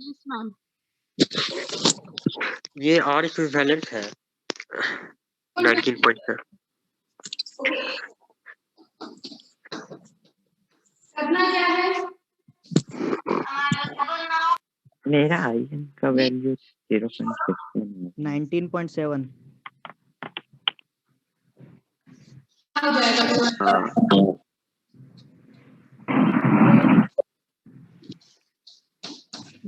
yes ma'am ये R इक्विवेलेंट है 19.7 करना क्या है? मेरा आईएन का वैल्यू 0.16 है 19.7 हो जाएगा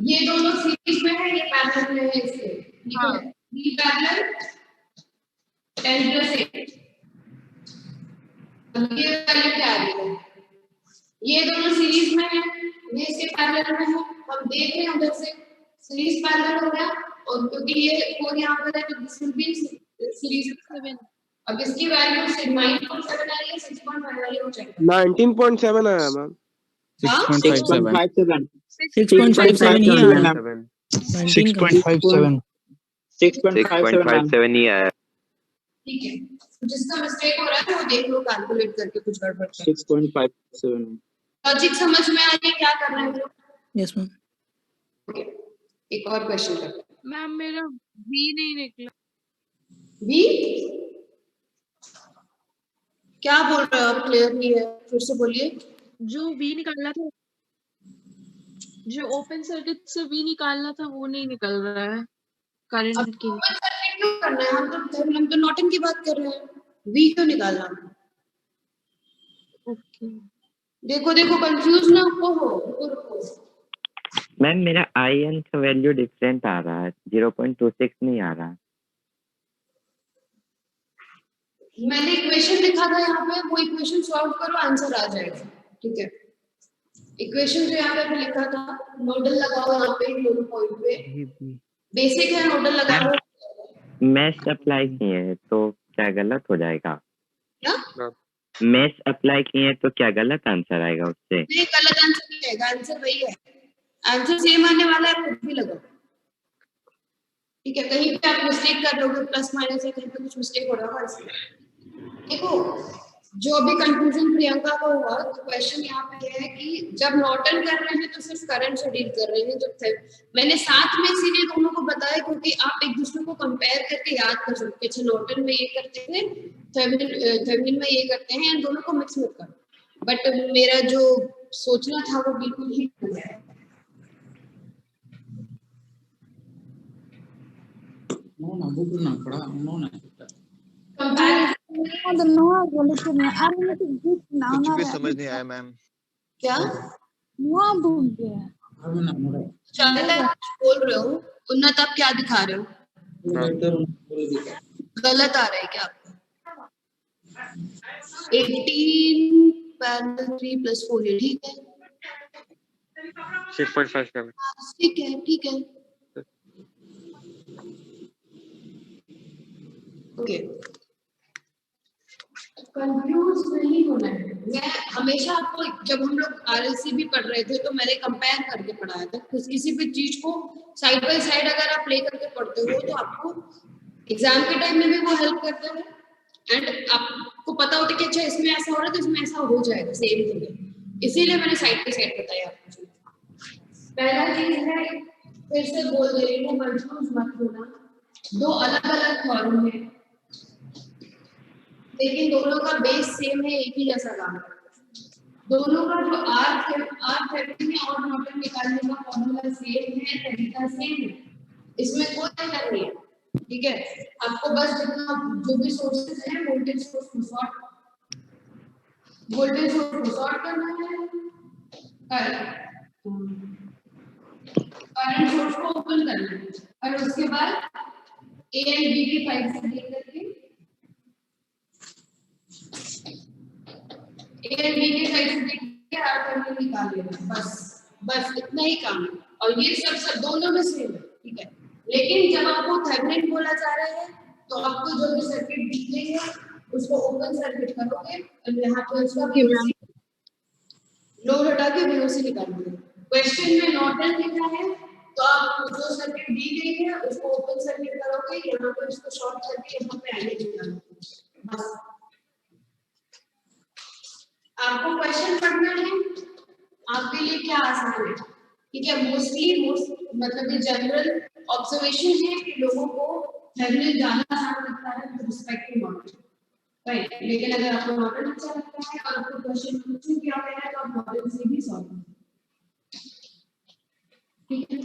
ये दोनों सीरीज में है, ये पैरेलल में है इसके, ठीक है? बी पैरेलल 10 + 8 ये वैल्यू क्या आ रही है? ये दोनों सीरीज में है, ये इसके पैरेलल में है। हम देख रहे हैं उधर से सीरीज पैरेलल हो गया और क्योंकि ये 4 यहाँ पर है तो दिस विल बी सीरीज 7। अब इसकी वैल्यू 9.7 आ रही है 6.5 आ रही है, वो चेक 19.7 आया मैम 6.57 6.57 ही आया 6.57 6.57 ही आया। ठीक है, जिसका मिस्टेक हो रहा है वो देख लो कैलकुलेट करके कुछ गड़बड़ कर। 6.57 लॉजिक समझ में आ रही है क्या करना है हम लोग? यस मैम एक और क्वेश्चन करते हैं। मैम मेरा बी नहीं निकला। बी क्या बोल रहे हो आप? क्लियर नहीं है, फिर से बोलिए। जो वी निकालना था, जो ओपन सर्किट से वी निकालना था वो नहीं निकल रहा है करंट के लिए। ओपन सर्किट क्यों करना है? हम तो नॉर्टन की बात कर रहे हैं, वी क्यों निकालना? ओके देखो देखो कंफ्यूज ना हो। मैम मेरा आईएन का वैल्यू डिफरेंट आ रहा है 0.26 नहीं आ रहा। मैंने इक्वेशन लिखा था यहाँ पे, वो इक्वेशन सॉल्व करो आंसर आ जाएगा, ठीक है? इक्वेशन जो यहाँ पे लिखा था, नोडल लगाओ यहाँ पे दोनों पॉइंट पे, बेसिक है नोडल लगाओ। मैश अप्लाई किए हैं तो क्या गलत हो जाएगा? क्या मैश अप्लाई किए तो क्या गलत आंसर आएगा उससे? नहीं, गलत आंसर नहीं आएगा, आंसर वही है, आंसर सेम आने वाला है, कुछ भी लगाओ, ठीक है? कहीं पे आप मिस्टेक कर लोगे, प्लस माइनस है, कहीं पे कुछ मिस्टेक हो रहा होगा इसमें। देखो जो अभी कंफ्यूजन प्रियंका का हुआ, तो क्वेश्चन यहाँ पे है कि जब नॉर्टन कर रहे हैं तो सिर्फ करंट से डील कर रहे हैं, जब मैंने साथ में इसीलिए दोनों को बताया क्योंकि आप एक दूसरे को कंपेयर करके याद कर सकते हैं। नॉर्टन में ये करते थे, थेवेनिन में ये करते हैं, इन दोनों को मिक्स मत करो। बट मेरा जो सोचना था वो बिल्कुल ही हो गया। कुछ भी समझ नहीं आया मैम। क्या भूल गया बोल रहे हो? उन्नत आप क्या दिखा रहे हो? गलत आ रहा है क्या आपको? 18 पैरेलल 3 + 4 है, ठीक है? 6.57 ठीक है, ठीक है, ओके। कंफ्यूज नहीं होना है। मैं हमेशा आपको, जब हम लोग आरएलसी भी पढ़ रहे थे तो मैंने कंपेयर करके पढ़ाया था। किसी भी चीज को साइड बाय साइड अगर आप प्ले करके पढ़ते हो तो आपको एग्जाम के टाइम में भी वो हेल्प करता है एंड आपको पता होता है कि अच्छा इसमें ऐसा हो रहा है तो इसमें ऐसा हो जाएगा, सेम थिंग है। इसीलिए मैंने साइड बाय साइड बताया आपको। पहला चीज है, फिर से बोल दे रही हूँ, कंफ्यूज मत होना, दो अलग अलग फॉर्म है लेकिन दोनों का बेस सेम है, एक ही जैसा काम है। दोनों का जो आर थेवेनिन और नॉर्टन निकालने का फॉर्मूला सेम है, तरीका सेम है, इसमें कोई अंतर नहीं है, ठीक है? आपको बस जितना जो भी सोर्सेस हैं वोल्टेज सोर्स को शॉर्ट करना है, करंट सोर्स को ओपन करना है और उसके बाद ए एंड बी की साइड से डील करके ए एंड बी की साइड से देख के आर टर्मिनल निकाल लेना, बस इतना ही काम है। और ये सब दोनों में सेम है, ठीक है? लेकिन जब आपको थेवेनिन बोला जा रहा है तो आपको जो भी सर्किट दी गई है उसको ओपन सर्किट करोगे और यहाँ पे उसका लोड हटा के VOC निकालोगे। क्वेश्चन में नॉर्टन लिखा है तो आप जो सर्किट दी गई है उसको ओपन सर्किट करोगे, यहाँ पे उसको शॉर्ट करके यहाँ पे आगे निकालोगे। बस आपको क्वेश्चन पढ़ना है, आपके लिए क्या आसान है, ठीक है। मोस्टली मतलब ये जनरल ऑब्जर्वेशन है कि लोगों को थेवेनिन ज्यादा आसान लगता है with respect to Norton, right. लेकिन अगर आपको नॉर्टन अच्छा लगता है और आपको क्वेश्चन पूछूं क्या है तो आप नॉर्टन से भी सॉल्व करें, ठीक है।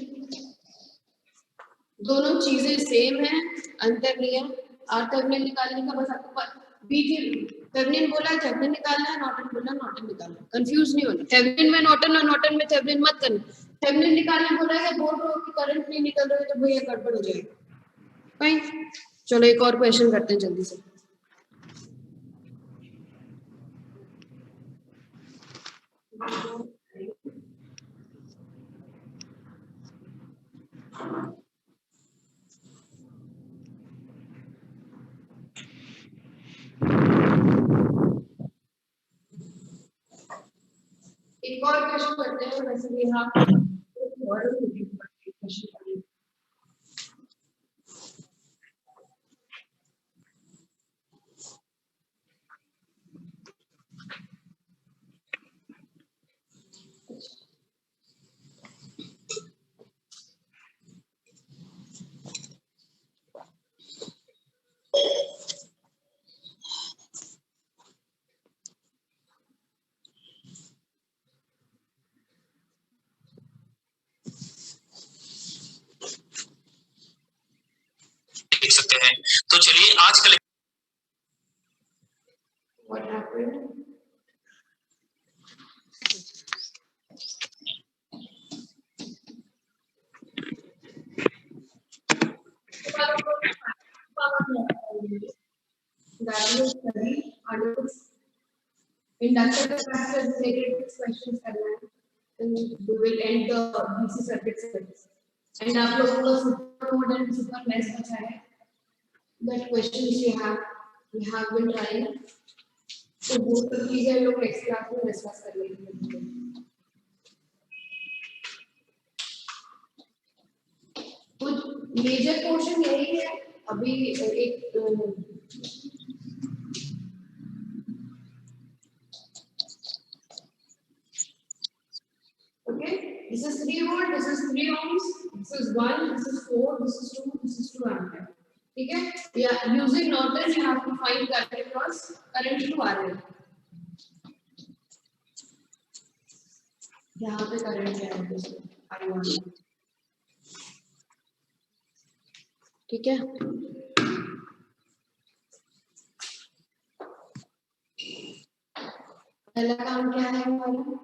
दोनों चीजें सेम है, अंतर नहीं है। और थेवेनिन निकालने का बस आपको थेवेनिन बोला थेवेनिन निकालना है, नॉर्टन बोला नॉर्टन निकालना है, कंफ्यूज नहीं होना। थेवेनिन में नॉर्टन और नॉर्टन में थेवेनिन मत करना। थेवेनिन निकालने बोला है, बोल रहे हो कि करंट नहीं निकल रहा है तो भैया गड़बड़ हो जाएगा। फाइन, चलो एक और क्वेश्चन करते हैं जल्दी से। एक और क्वेश्चन करते हैं, वैसे भी यहाँ देख सकते हैं। तो चलिए आजकल What happened? That was study under inductor capacitor related questions करना है, and we will end the DC circuits. And आप लोगों को super node and super mesh बचा है, that questions we have been trying. तो वो सब चीजें लोग नेक्स्ट क्लास में डिस्कस कर लेंगे। कुछ मेजर पोर्शन यही है अभी। एक okay, this is 3 volt, this is 3 ohms, this is 1, this is 4, this is 2, this is 2 ampere, ठीक है। yeah, using Norton you have to find current across current to RL। यहाँ पे करंट क्या है, I1, ठीक है। पहला काम क्या है हमारा,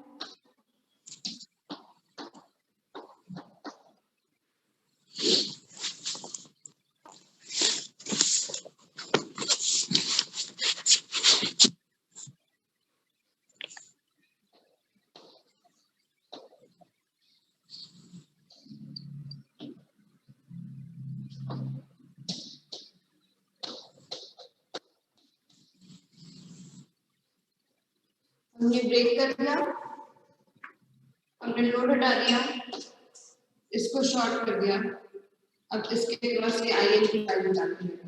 हमने ब्रेक कर दिया, हमने लोड हटा दिया, इसको शॉर्ट कर दिया। अब इसके क्रॉस ये IN की वैल्यू डालनी है।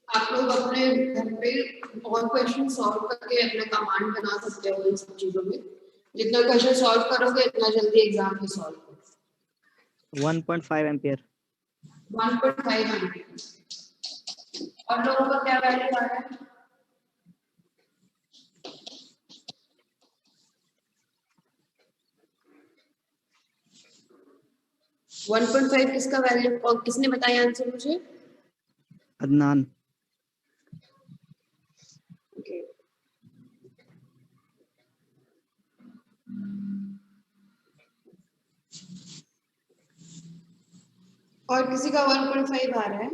आप लोग अपने घर पे और क्वेश्चन सॉल्व करके अपना कमांड बना सकते हो इन सब चीजों में। जितना क्वेश्चन सॉल्व करोगे इतना जल्दी एग्जाम में सॉल्व करोगे। 1.5 एम्पियर 1.5 एम्पियर। और लोगों का क्या वैल्यू आ रहा है? 1.5 किसका वैल्यू और किसने बताया आंसर मुझे? अदनान। ओके और किसी का 1.5 आ रहा है?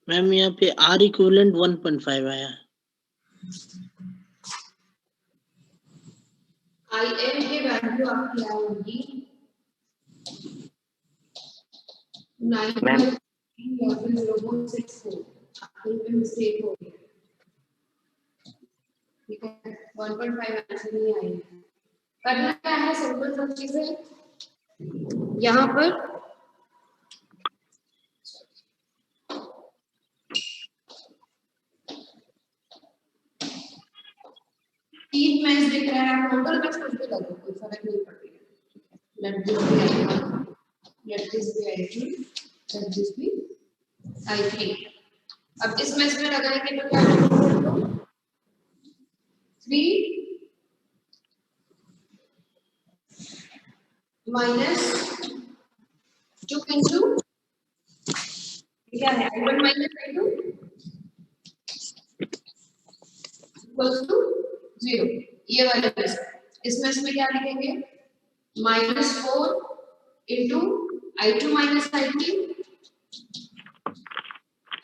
मैम यहाँ पे आर इक्विवेलेंट 1.5 आया है। IN की वैल्यू आपकी आएगी 9.064 आपको पे मिस्टेक हो गई ठीक है 1.5 आंसर नहीं आएगा करना क्या है सिंपल सा चीज है यहाँ पर तीन मैच दिख रहा है आप नंबर बस कुछ भी लगो कोई फर्क नहीं पड़ेगा let this be I1 let this be I2 let this be I3 अब इस मैच में लगाएंगे तो क्या होगा 3 minus 2 into क्या है I1 minus I2 equals to 0 ये वाला केस इसमें इसमें क्या लिखेंगे -4 into I2 minus I3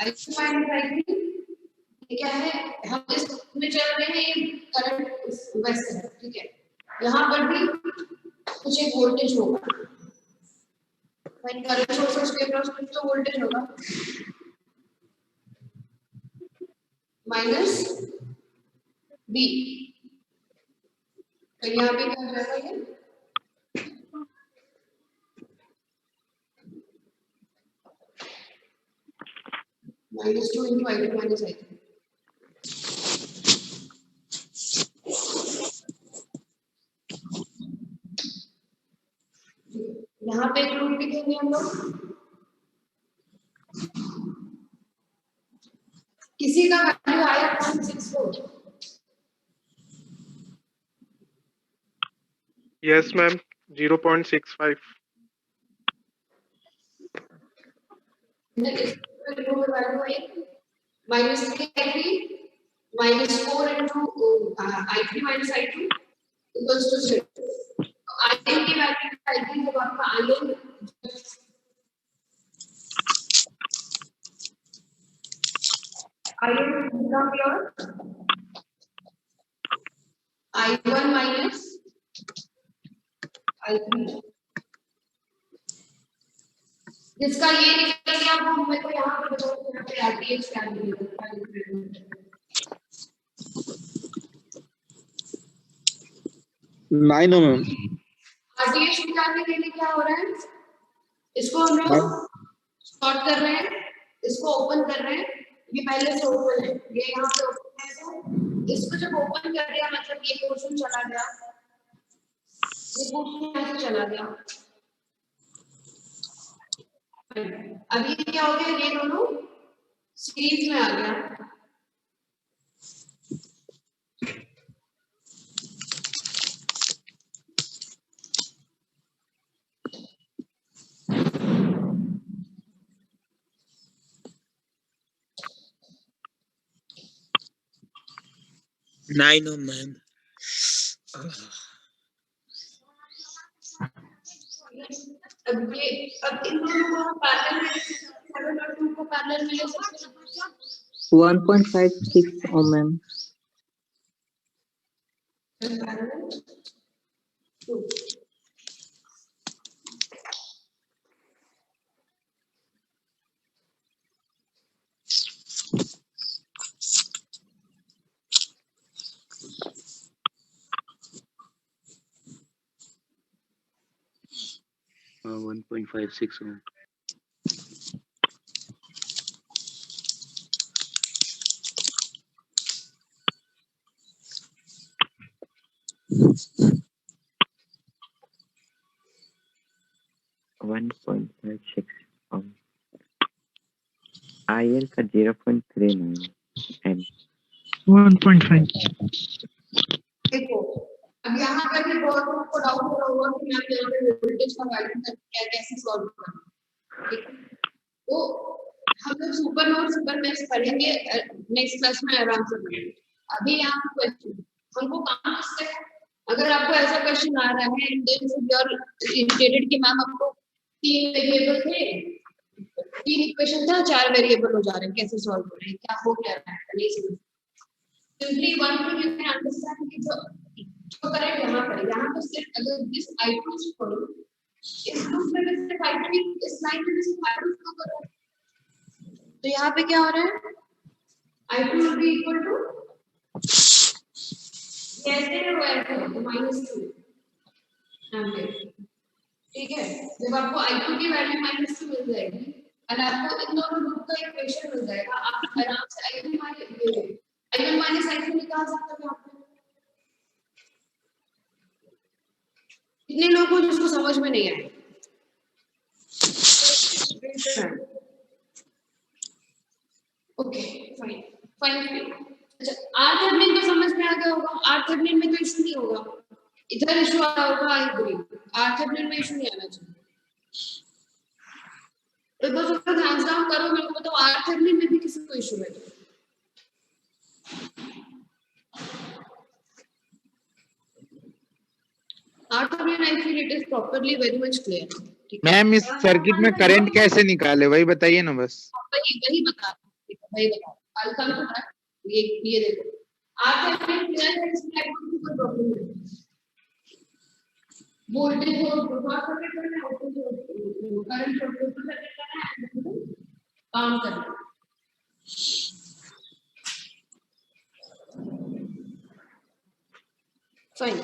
I2 minus I3 ये क्या है हम इसमें चल रहे हैं ये करंट वैसे है ठीक है यहाँ पर भी कुछ एक वोल्टेज होगा करंट सोर्सेस के अक्रॉस कुछ तो वोल्टेज होगा माइनस बी तो यहाँ पे क्या हो जाएगा ये -2 into I2 minus I3 यहाँ पे एक रूट लिखेंगे हम लोग किसी का वैल्यू आया 0.64 Yes, ma'am. 0.65. -3 -4 into I3 minus I2 equals to 0 IN की वैल्यू I3 जब आपका IN become your I1 minus I3 जिसका ये निकल गया वो मेरे को यहाँ पर बताओ यहाँ पे RTH क्या मिलेगा 9 ओम। RTH निकालने के लिए क्या हो रहा है इसको हम लोग शॉर्ट कर रहे हैं इसको ओपन कर रहे हैं ये पहले से ओपन है ये यहाँ पे ओपन है तो इसको जब ओपन कर दिया मतलब ये पोर्शन चला गया ये पोर्शन यहाँ से चला गया अभी क्या हो गया ये दोनों सीरीज में आ गया नाइन मैम अब इन दोनों को पैरेलल में 7 और 2 को पैरेलल में ले सकते हैं 1.56 ओम मैम। हाँ 1.56 ओम IL का 0.39 एम 1.5। देखो अब यहाँ पर भी बहुत लोगों को डाउट हो रहा होगा कि मैम यहाँ पे वोल्टेज का वैल्यू कैसे सॉल्व करना, ठीक है? तो हम लोग सुपर नोड सुपर मैक्स पढ़ेंगे नेक्स्ट क्लास में आराम से पढ़ेंगे। अभी यहाँ पे क्वेश्चन हमको कहाँ से, अगर आपको ऐसा क्वेश्चन आ रहा है and then you are irritated कि मैम आपको 3 वेरिएबल थे, 3 इक्वेशन था, 4 वेरिएबल हो जा रहे हैं, कैसे सॉल्व करें, क्या हो क्या रहा है, नहीं समझ। Simply one thing you can understand कि जो करेक्ट यहाँ पर सिर्फ अगर दिस I2 इज इक्वल इस लूप में सिर्फ I2 इस लाइन में सिर्फ I2 को करो, तो यहाँ पे क्या हो रहा है, I2 will be equal to कैसे है वो ऐसे -2 एम्पीयर, ठीक है? जब आपको I2 की वैल्यू -2 मिल जाएगी और आपको इन दोनों लूप का इक्वेशन मिल जाएगा, आप आराम से I1 - I2 निकाल सकते हो। आप कितने लोगों को जिसको समझ में नहीं आए? Okay fine fine. अच्छा R-थेवेनिन को समझ में आ गया होगा, R-थेवेनिन में तो इशू नहीं होगा, इधर इशू आ रहा होगा, आई एग्री, R-थेवेनिन में इशू नहीं आना चाहिए। तो बस उसका ध्यान डाउन करो, मेरे को बताओ R-थेवेनिन में भी किसी को इशू है? R-थेवेनिन I feel it is properly very much clear। Ma'am इस सर्किट में करंट कैसे निकाले वही बताइए ना बस। वही बता I'll come to that। ये देखो R-थेवेनिन क्लियर है, इसमें कोई प्रॉब्लम नहीं। वोल्टेज को प्रोपाग करना है, आउटपुट को करंट को प्रोपाग करना है, काम करना है। फाइन,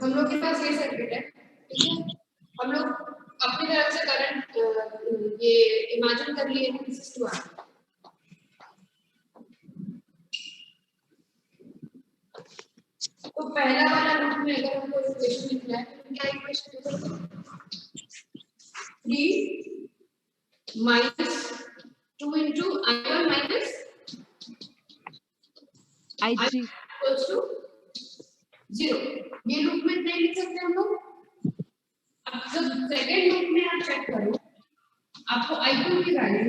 हम लोग के पास ये सर्किट है, ठीक है? हम लोग अपनी तरफ से करंट ये इमेजिन कर लिए हैं, दिस इज टू आर। तो पहला वाला लूप में अगर हमको इक्वेशन लिखना है तो क्या इक्वेशन लिखेंगे? 3 - 2 into I1 minus I3 equals to 0। ये लूप में नहीं लिख सकते हम लोग। अब जब सेकंड लूप में आप चेक करो, आपको I2 की वैल्यू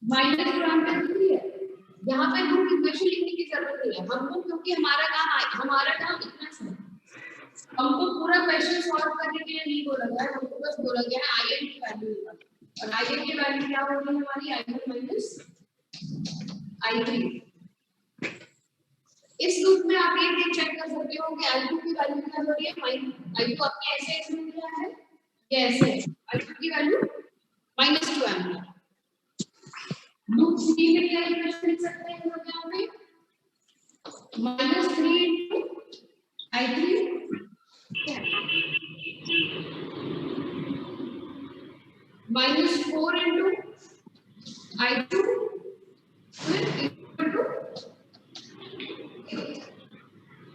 -2 एम्पीयर दिख रही है। यहाँ पे लूप इक्वेशन लिखने की जरूरत नहीं है हमको, क्योंकि हमारा काम इतना सा है। हमको पूरा क्वेश्चन सॉल्व करने के लिए नहीं बोला गया है, हमको बस बोला गया है I1 की वैल्यू निकालो, और I1 की वैल्यू क्या होगी हमारी? I1 minus I3। इस लूप में आप ये चेक कर सकते हो कि I2 की वैल्यू क्या हो रही है। I2 आपने ऐसे इसमें लिया है, ये ऐसे I2 की वैल्यू -2 एम्पीयर। लूप 3 में क्या इक्वेशन लिख सकते हैं हम लोग यहाँ पे? -3 into I3 -4 into I2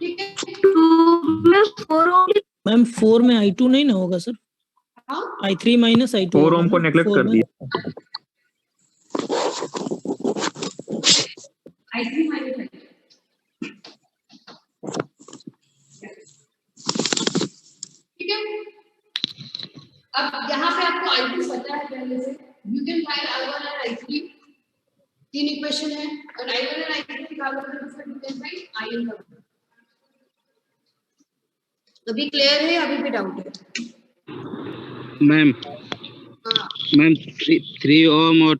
ठीक है? मैम 4 में I2 नहीं ना होगा सर? हाँ I3 minus I2 4 ओम को नेग्लेक्ट कर दिया। I3 minus I2 ठीक है? अब यहाँ पे आपको I2 पता है पहले से, यू कैन फाइंड I1 और I3, 3 इक्वेशन है, और I1 और I3 निकालोगे तो फिर यू कैन फाइंड IN का। अभी क्लियर है, अभी भी डाउट है? मैम 3 ओम और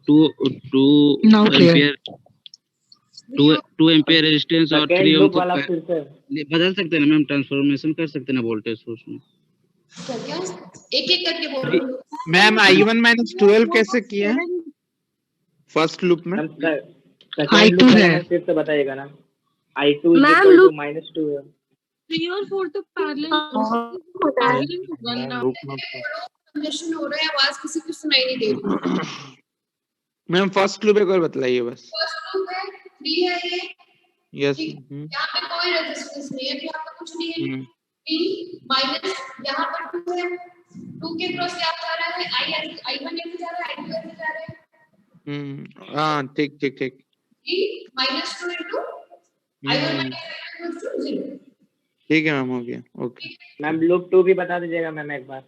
2 एम्पियर रेजिस्टेंस और 3 ओम को बदल सकते हैं ना मैम, ट्रांसफॉर्मेशन कर सकते हैं ना वोल्टेज सोर्स में। क्या एक करके बोल रही हूँ मैम I1 - 12 कैसे किया फर्स्ट लूप में? I2 है फिर तो बताइएगा ना। I2 -2 है। 3 और 4 तो पैरेलल कंडीशन हो रहा है, आवाज किसी को सुनाई नहीं दे रही। मैम फर्स्ट लूप एक और बताइए बस। फर्स्ट लूप है 3 है ये, यस। यहाँ पे कोई रेजिस्टेंस नहीं है, यहाँ पे कुछ नहीं है। 3 माइनस यहाँ पर 2 है, 2 के क्रॉस क्या जा रहा है? I1 ऐसे जा रहा है, I2 ऐसे जा रहा है, हाँ ठीक ठीक ठीक। -2 into I1 minus I2 equals to 0। ठीक है मैम, हो गया। ओके मैम लूप 2 भी बता दीजिएगा मैम एक बार।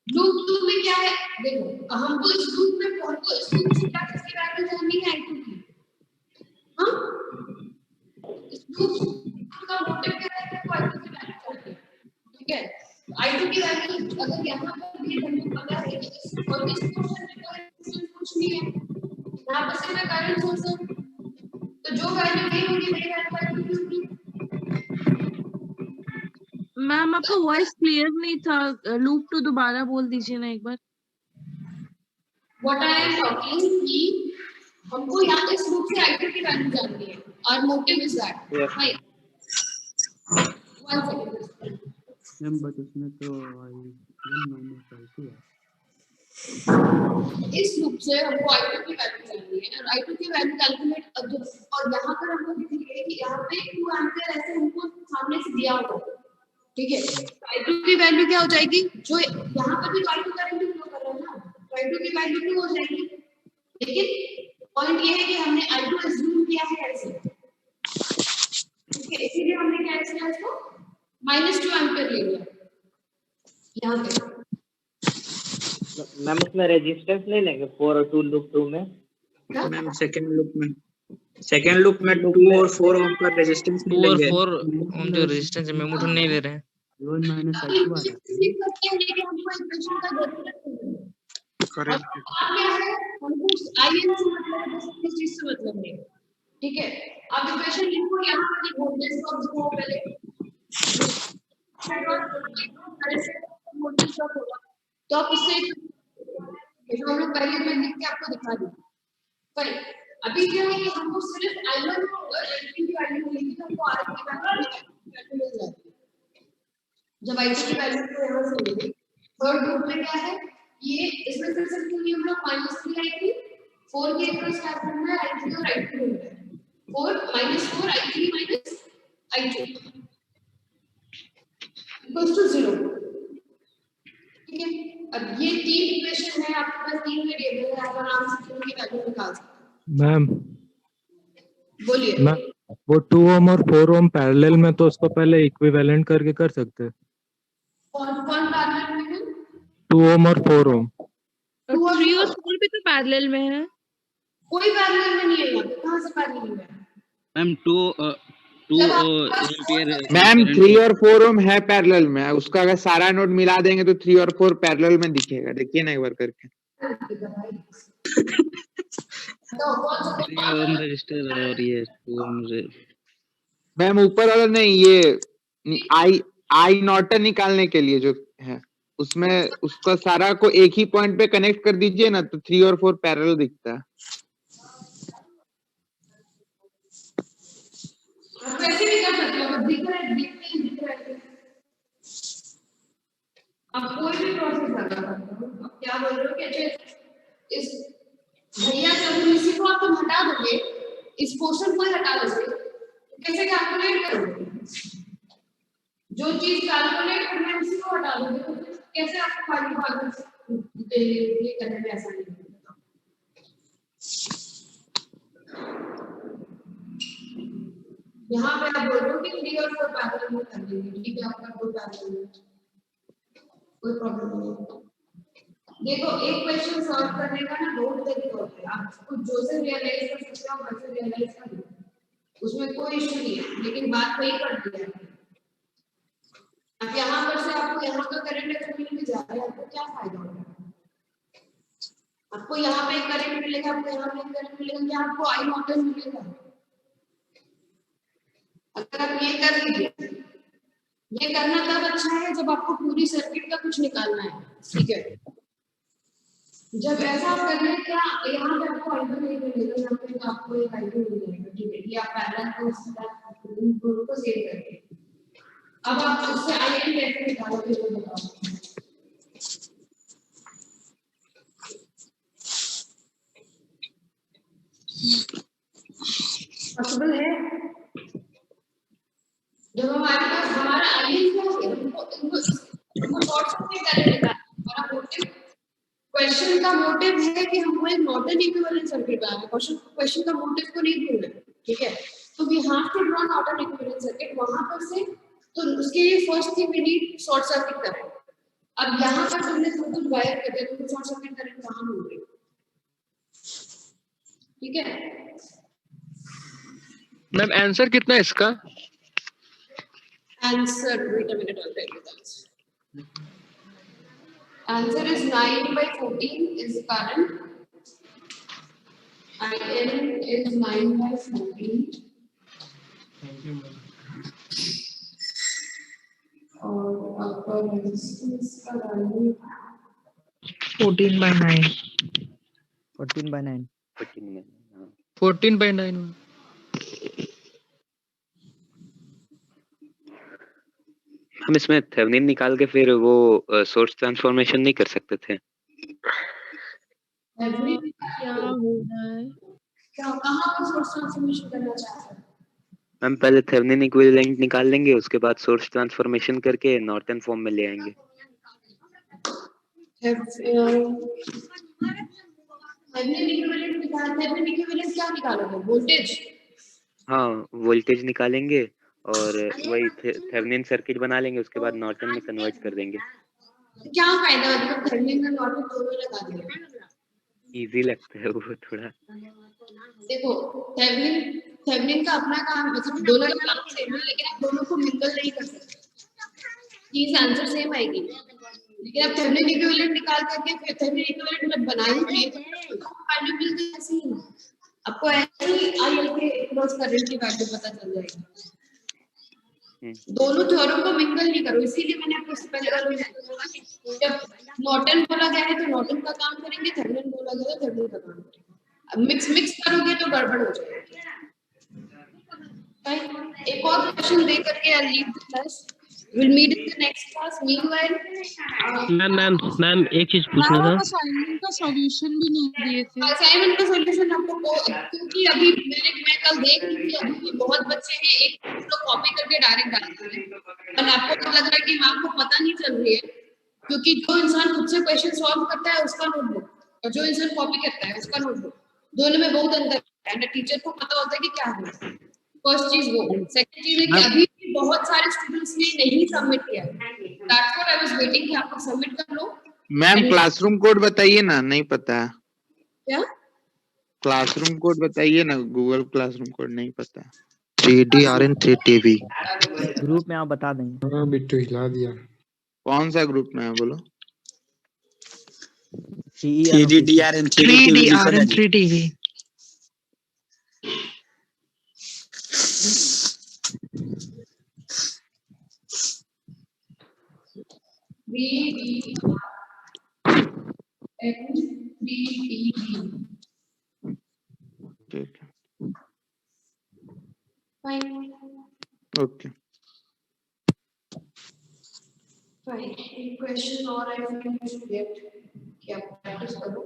लूप 2 में क्या है, देखो हमको इस लूप से क्या किसकी वैल्यू जाननी है, I2 की। हाँ, इस लूप का मोटिव क्या है, हमको I2 की वैल्यू जाननी है, ठीक है। I2 की वैल्यू अगर यहाँ पर भी हमको पता है कि और इस पोर्शन में कोई कुछ नहीं है, यहाँ पर सिर्फ करंट सोर्स है, तो जो वैल्यू दी होगी वही वैल्यू I2 की होगी। मैम आपका वॉइस क्लियर नहीं था, लूप 2 दोबारा बोल दीजिए ना एक बार। What I am talking कि हमको यहाँ इस लूप से I2 की वैल्यू जाननी है, और motive is that. Right, 1 second ma'am but उसमें तो I1 माइनस I2 है। इस लूप से हमको I2 की वैल्यू जाननी है, और I2 की वैल्यू कैलकुलेट और यहाँ पर हमको दिखेगा कि यहाँ पे 2 एम्पीयर ऐसे हमको सामने से दिया हुआ है, ठीक है। I2 की वैल्यू क्या हो जाएगी, जो यहाँ पर भी I2 करंट फ्लो कर रहा है ना, तो I2 की वैल्यू क्या हो जाएगी। लेकिन पॉइंट ये है कि हमने I2 अज्यूम किया है ऐसे, ठीक है, इसीलिए हमने क्या किया, इसको -2 एम्पीयर ले लिया यहाँ पे। मैम उसमें रेजिस्टेंस नहीं लेंगे 4 और 2 लूप 2 में। मैम सेकंड लूप में 2 और 4 ओम का रेजिस्टेंस नहीं 2 और लेंगे। 4 ओम जो रेजिस्टेंस है मेमोटन नहीं ले रहे हैं। I1 माइनस I2 आ रहा है। लेकिन हमको इक्वेशन का जरूरत नहीं है। करेक्ट। क्या है, हमको IN से मतलब है, बस इस चीज से मतलब नहीं, ठीक है। आप इक्वेशन लिखो, यहाँ पर लिखो वोल्टेज ड्रॉप देखो पहले, वोल्टेज ड्रॉप होगा, तो आप इससे जो हम लोग पहले में लिख के आपको दिखा दें। पर अभी क्या है कि हमको सिर्फ I1 और I2 की वैल्यू मिलेगी, तो हमको R की वैल्यू मिल जाती है। जब I2 की वैल्यू को यहाँ से मिलेगी, थर्ड ग्रुप में क्या है, ये इसमें फिर से क्यों हम लोग -3I3 4 के क्रॉस क्या करना है, I3 और I2 होता है, 4 -4 I3 minus I2 equals to 0, ठीक है। अब ये 3 इक्वेशन है, आपके पास 3 वेरिएबल है, आप आराम से तीनों की वैल्यू निकाल सकते हैं। मैम बोलिए मैम वो 2 ओम और 4 ओम पैरेलल में, तो उसको पहले इक्विवेलेंट करके कर सकते हैं। कौन पैरेलल में है, 2 ओम और 4 ओम। 3 और 4 भी तो पैरेलल में है। कोई पैरेलल में नहीं है, यहाँ पे कहाँ से पैरेलल में है मैम 2 एम्पीयर। मैम 3 और 4 ओम है पैरेलल में, उसका अगर सारा नोड मिला देंगे तो 3 और 4 पैरेलल में दिखेगा, देखिए ना एक बार करके। 3 ओम रजिस्टर और ये 2 ओम मैम ऊपर वाला नहीं, ये आई नॉर्टन निकालने के लिए जो है, उसमें उसका सारा को एक ही पॉइंट पे कनेक्ट कर दीजिए ना, तो 3 और 4 पैरेलल दिखता है। आप कैसे भी कर सकते हो, दिख रहा है। आप कोई भी प्रोसेस लगा सकते हो। आप क्या बोल रहे हो कि अच्छा इस भैया इसी को आप हटा दोगे, इस पोर्शन को हटा दोगे, तो कैसे कैलकुलेट करोगे, जो चीज कैलकुलेट करना है उसी को हटा दोगे, तो कैसे आपको वैल्यू आगे ये करने में आसानी होगी। यहाँ पे आप बोल रहे हो कि 3 और 4 पैरेलल में कर देंगे, ठीक है, आपका 2 पैरेलल में कोई प्रॉब्लम नहीं है। देखो एक क्वेश्चन सॉल्व करने का ना 2 तरीका होता है, आप कुछ जो से रियलाइज कर सकते हो वैसे रियलाइज कर लो, उसमें कोई इश्यू नहीं है, लेकिन बात वही पड़ती है। अब यहाँ पर से आपको यहाँ का करंट अगर मिल जा रहा है, आपको क्या फायदा होगा, आपको यहाँ पे करंट मिलेगा, आपको यहाँ पे करंट मिलेगा, क्या आपको आई नॉर्टन मिलेगा। अगर आप ये कर लीजिए, ये करना तब अच्छा है जब आपको पूरी सर्किट का कुछ निकालना है, ठीक है। जब ऐसा आप कर लें, क्या यहाँ पे आपको I2 नहीं मिलेगा, यहाँ पे आपको एक I2 मिल जाएगा, ठीक है। ये आप पैरेलल को सेव करके अब आप उससे IN कैसे निकालोगे वो बताओ। पॉसिबल है, जब हमारे पास हमारा IN क्या है, हमको शॉर्ट सर्किट करने का और आप क्वेश्चन क्वेश्चन का मोटिव है कि हमको एक नॉर्टन इक्विवेलेंट सर्किट बनाना है। क्वेश्चन का मोटिव को नहीं भूलना, ठीक है। तो we have to draw Norton equivalent circuit. वहां पर से तो उसके लिए first thing we need short circuit current. अब यहाँ पर तुमने सब कुछ वायर कर दिया, तो शॉर्ट सर्किट करंट कहाँ होगी, ठीक है। मैम आंसर कितना है इसका? Answer, wait a minute, I'll tell you that. Answer is 9/14 is current. IN is 9/14. और आपका रेजिस्टेंस का वैल्यू 14/9 14/9 14/9। हम इसमें थेवेनिन निकाल के फिर वो सोर्स ट्रांसफॉर्मेशन नहीं कर सकते थे? क्या हो रहा है? क्या कहाँ पर सोर्स ट्रांसफॉर्मेशन करना चाहते हैं? हम पहले थेवेनिन इक्विवेलेंट निकाल लेंगे, उसके बाद सोर्स ट्रांसफॉर्मेशन करके नॉर्टन फॉर्म में ले आएंगे। थेवेनिन इक्विवेलेंट क्या निकालोगे, वोल्टेज? हाँ, वोल्टेज निकालेंगे और वही थेवेनिन सर्किट बना लेंगे, उसके बाद नॉर्टन में कन्वर्ट कर देंगे। क्या फायदा है जब थेवेनिन और नॉर्टन दोनों लगा दिए? इजी लगता है वो थोड़ा। देखो थेवेनिन का अपना काम, मतलब दोनों का काम सेम है, लेकिन आप दोनों को मिंगल नहीं कर सकते। चीज आंसर सेम आएगी, लेकिन आप थेवेनिन इक्विवेलेंट निकाल करके फिर थेवेनिन इक्विवेलेंट जब बनाएंगे तो वैल्यू मिलती है ऐसे ही। आपको ऐसे ही आईएल के क्रॉस करंट की वैल्यू पता चल जाएगी। दोनों थ्योरम को मिंगल नहीं करो, इसीलिए मैंने आपको इससे पहले कहा जब नॉर्टन बोला गया है तो नॉर्टन का काम करेंगे, थेवेनिन बोला गया है तो थेवेनिन का काम करेंगे। अब मिक्स करोगे तो गड़बड़ हो जाएगी। एक और क्वेश्चन दे करके I leave the class, will meet in the next class. Meanwhile ma'am एक चीज पूछना था। असाइनमेंट का सॉल्यूशन भी नहीं दिए थे। असाइनमेंट का सॉल्यूशन आपको क्योंकि अभी मैं कल देख रही थी, अभी भी बहुत बच्चे हैं एक लोग कॉपी करके डायरेक्ट डालते हैं, और आपको तो लग रहा है कि आपको पता नहीं चल रही है, क्योंकि जो इंसान खुद से क्वेश्चन सॉल्व करता है उसका नोटबुक और जो इंसान कॉपी करता है उसका नोटबुक, दोनों में बहुत अंतर है। टीचर को पता होता है कि क्या है। फर्स्ट चीज वो। सेकंड चीज है कि अभी भी बहुत सारे स्टूडेंट्स ने नहीं सबमिट किया। That's what I was waiting कि आप लोग सबमिट कर लो। मैम क्लासरूम कोड बताइए ना, नहीं पता है। क्या क्लासरूम कोड बताइए ना, गूगल क्लासरूम कोड नहीं पता है। 3DRN3TV ग्रुप में आप बता देंगे। हाँ बिट्टू हिला दिया। कौन सा ग्रुप में है बोलो? 3DRN3TV। ठीक है, फाइन ओके। फाइन। एक क्वेश्चन और I think you should get कि आप प्रैक्टिस करो।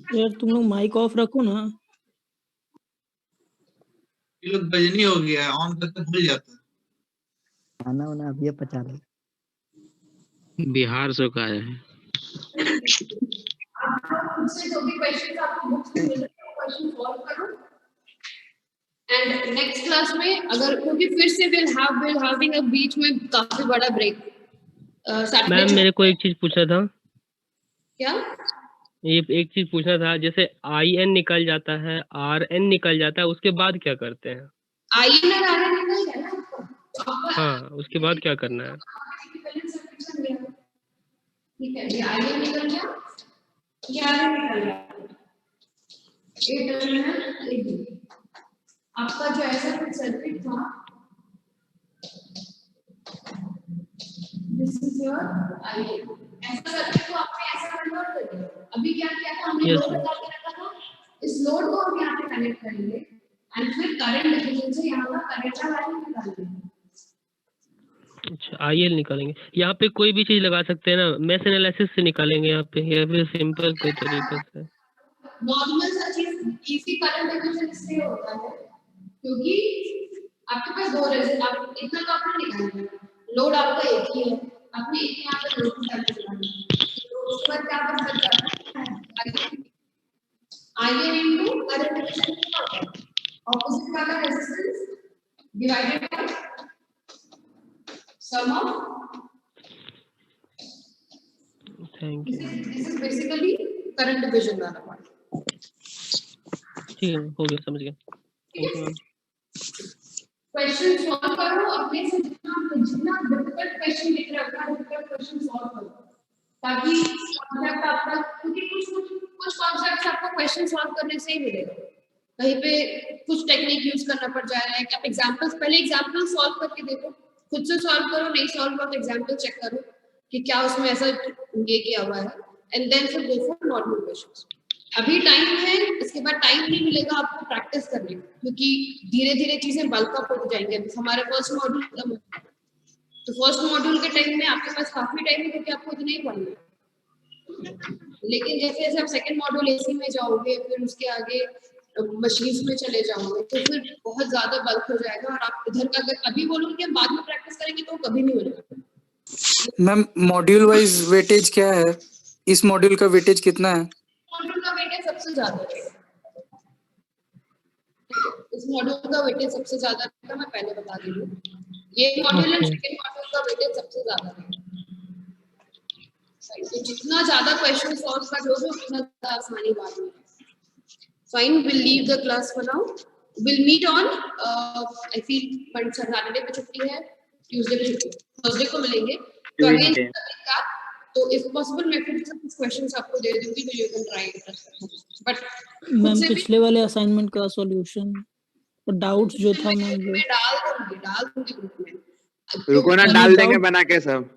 यार तुम लोग माइक ऑफ रखो ना। ये लोग बजनी हो गया है, ऑन करके भूल जाता है। खाना वाना अभी पचा लो। बिहार से का है। मुझसे जो भी क्वेश्चन आपको बुक्स में मिल रहे हैं क्वेश्चन सॉल्व करो। एंड नेक्स्ट क्लास में अगर, क्योंकि फिर से विल हैविंग अ बीच में काफी बड़ा ब्रेक। मैम मेरे को एक चीज पूछना था। क्या? ये एक चीज पूछना था, जैसे IN निकल जाता है, RN निकल जाता है, उसके बाद क्या करते हैं? IN और RN निकल गया ना आपका? हाँ, उसके बाद क्या करना है? ठीक है, ये IN निकल गया, ये RN निकल गया। ये टर्मिनल AB आपका जो ऐसा कुछ सर्किट था, दिस इज योर IN। ऐसा सर्किट को आपने ऐसा कन्वर्ट कर दिया। अभी क्या किया था हमने, लोड लगा के रखा था, इस लोड को हम यहाँ पे कनेक्ट करेंगे एंड फिर करंट डिफिशिएंसी से यहाँ का करंट का वैल्यू निकालेंगे। अच्छा आईएल निकालेंगे, यहाँ पे कोई भी चीज लगा सकते हैं ना, मैश एनालिसिस से निकालेंगे यहाँ पे, या फिर सिंपल कोई तरीका से? नॉर्मल सा चीज इसी करंट डिफिशिएंसी से होता है, क्योंकि आपके पास दो रेजिस्टेंस, आप इतना तो आपने निकालना है, लोड आपका एक ही है, आपने एक यहाँ पे रेजिस्टेंस निकालना है, तो उसके बाद क्या कर सकते हैं, आईएन इनटू करंट डिफिशिएंसी का होता है, ऑपोजिट वाला resistance divided by sum of, thank you. this is basically current division वाला part। ठीक है, हो गया, समझ गया। क्वेश्चन सॉल्व करो अपने से, जितना डिफिकल्ट क्वेश्चन दिख रहा है उतना डिफिकल्ट क्वेश्चन सॉल्व करो, ताकि कॉन्सेप्ट आपका, क्योंकि कुछ कॉन्सेप्ट्स आपको क्वेश्चन सॉल्व करने से ही मिलेगा, कहीं पे कुछ टेक्निक यूज करना पड़ जा रहा है, आप एग्जांपल्स, पहले एग्जांपल सॉल्व करके देखो, खुद से सॉल्व करो, नहीं सॉल्व करो तो एग्जांपल चेक करो कि क्या उसमें ऐसा ये किया हुआ है, एंड देन फिर गो फॉर नॉर्मल क्वेश्चंस। अभी टाइम है, इसके बाद टाइम नहीं मिलेगा आपको प्रैक्टिस करने का, क्योंकि धीरे धीरे चीजें बल्क अप हो जाएंगे। हमारे फर्स्ट मॉड्यूल खत्म हो, तो फर्स्ट मॉड्यूल के टाइम में आपके पास काफी टाइम है, क्योंकि आपको इतना ही पढ़ना है, लेकिन जैसे जैसे आप सेकंड मॉड्यूल एसी में जाओगे, फिर उसके आगे मशीन्स में चले जाओगे, तो फिर बहुत ज्यादा बल्क हो जाएगा, और आप इधर का अगर अभी बोलोगे कि हम बाद में प्रैक्टिस करेंगे तो कभी नहीं होगा। मैम मॉड्यूल वाइज वेटेज क्या है, इस मॉड्यूल का वेटेज कितना है? मॉड्यूल का वेटेज सबसे ज्यादा है, इस मॉड्यूल का वेटेज सबसे ज्यादा है, मैं पहले बता दी हूँ, ये मॉड्यूल है, सेकंड मॉड्यूल का वेटेज सबसे ज्यादा है, तो जितना ज्यादा क्वेश्चन सॉल्व करोगे उतना ज्यादा आसानी बात है। Fine, we'll leave the class for now. We'll meet on, I feel, Saturday पे छुट्टी है, Tuesday पे छुट्टी है, Thursday को मिलेंगे। तो again, तो if possible मैं फिर से कुछ questions आपको दे दूँगी, तो you can try it. But ma'am पिछले वाले असाइनमेंट का सॉल्यूशन और डाउट्स जो था मैम वो डाल दूँगी ग्रुप में। रुको ना, डाल देंगे बना के सब।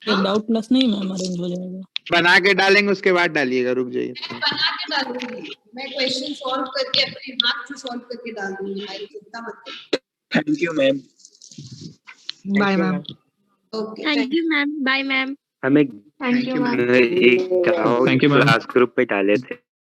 डाउट प्लस नहीं मैम अरेंज हो जाएगा, बना के डालेंगे, उसके बाद डालिएगा, रुक जाइए। बना के डालूंगी मैं, क्वेश्चन सॉल्व करके अपने हाथ से सॉल्व करके डाल दूंगी, मेरी चिंता मत करो। Thank you ma'am. Bye ma'am. Okay, thank you ma'am, bye ma'am. हमें थैंक यू मैम। एक क्लास ग्रुप पे डाले थे।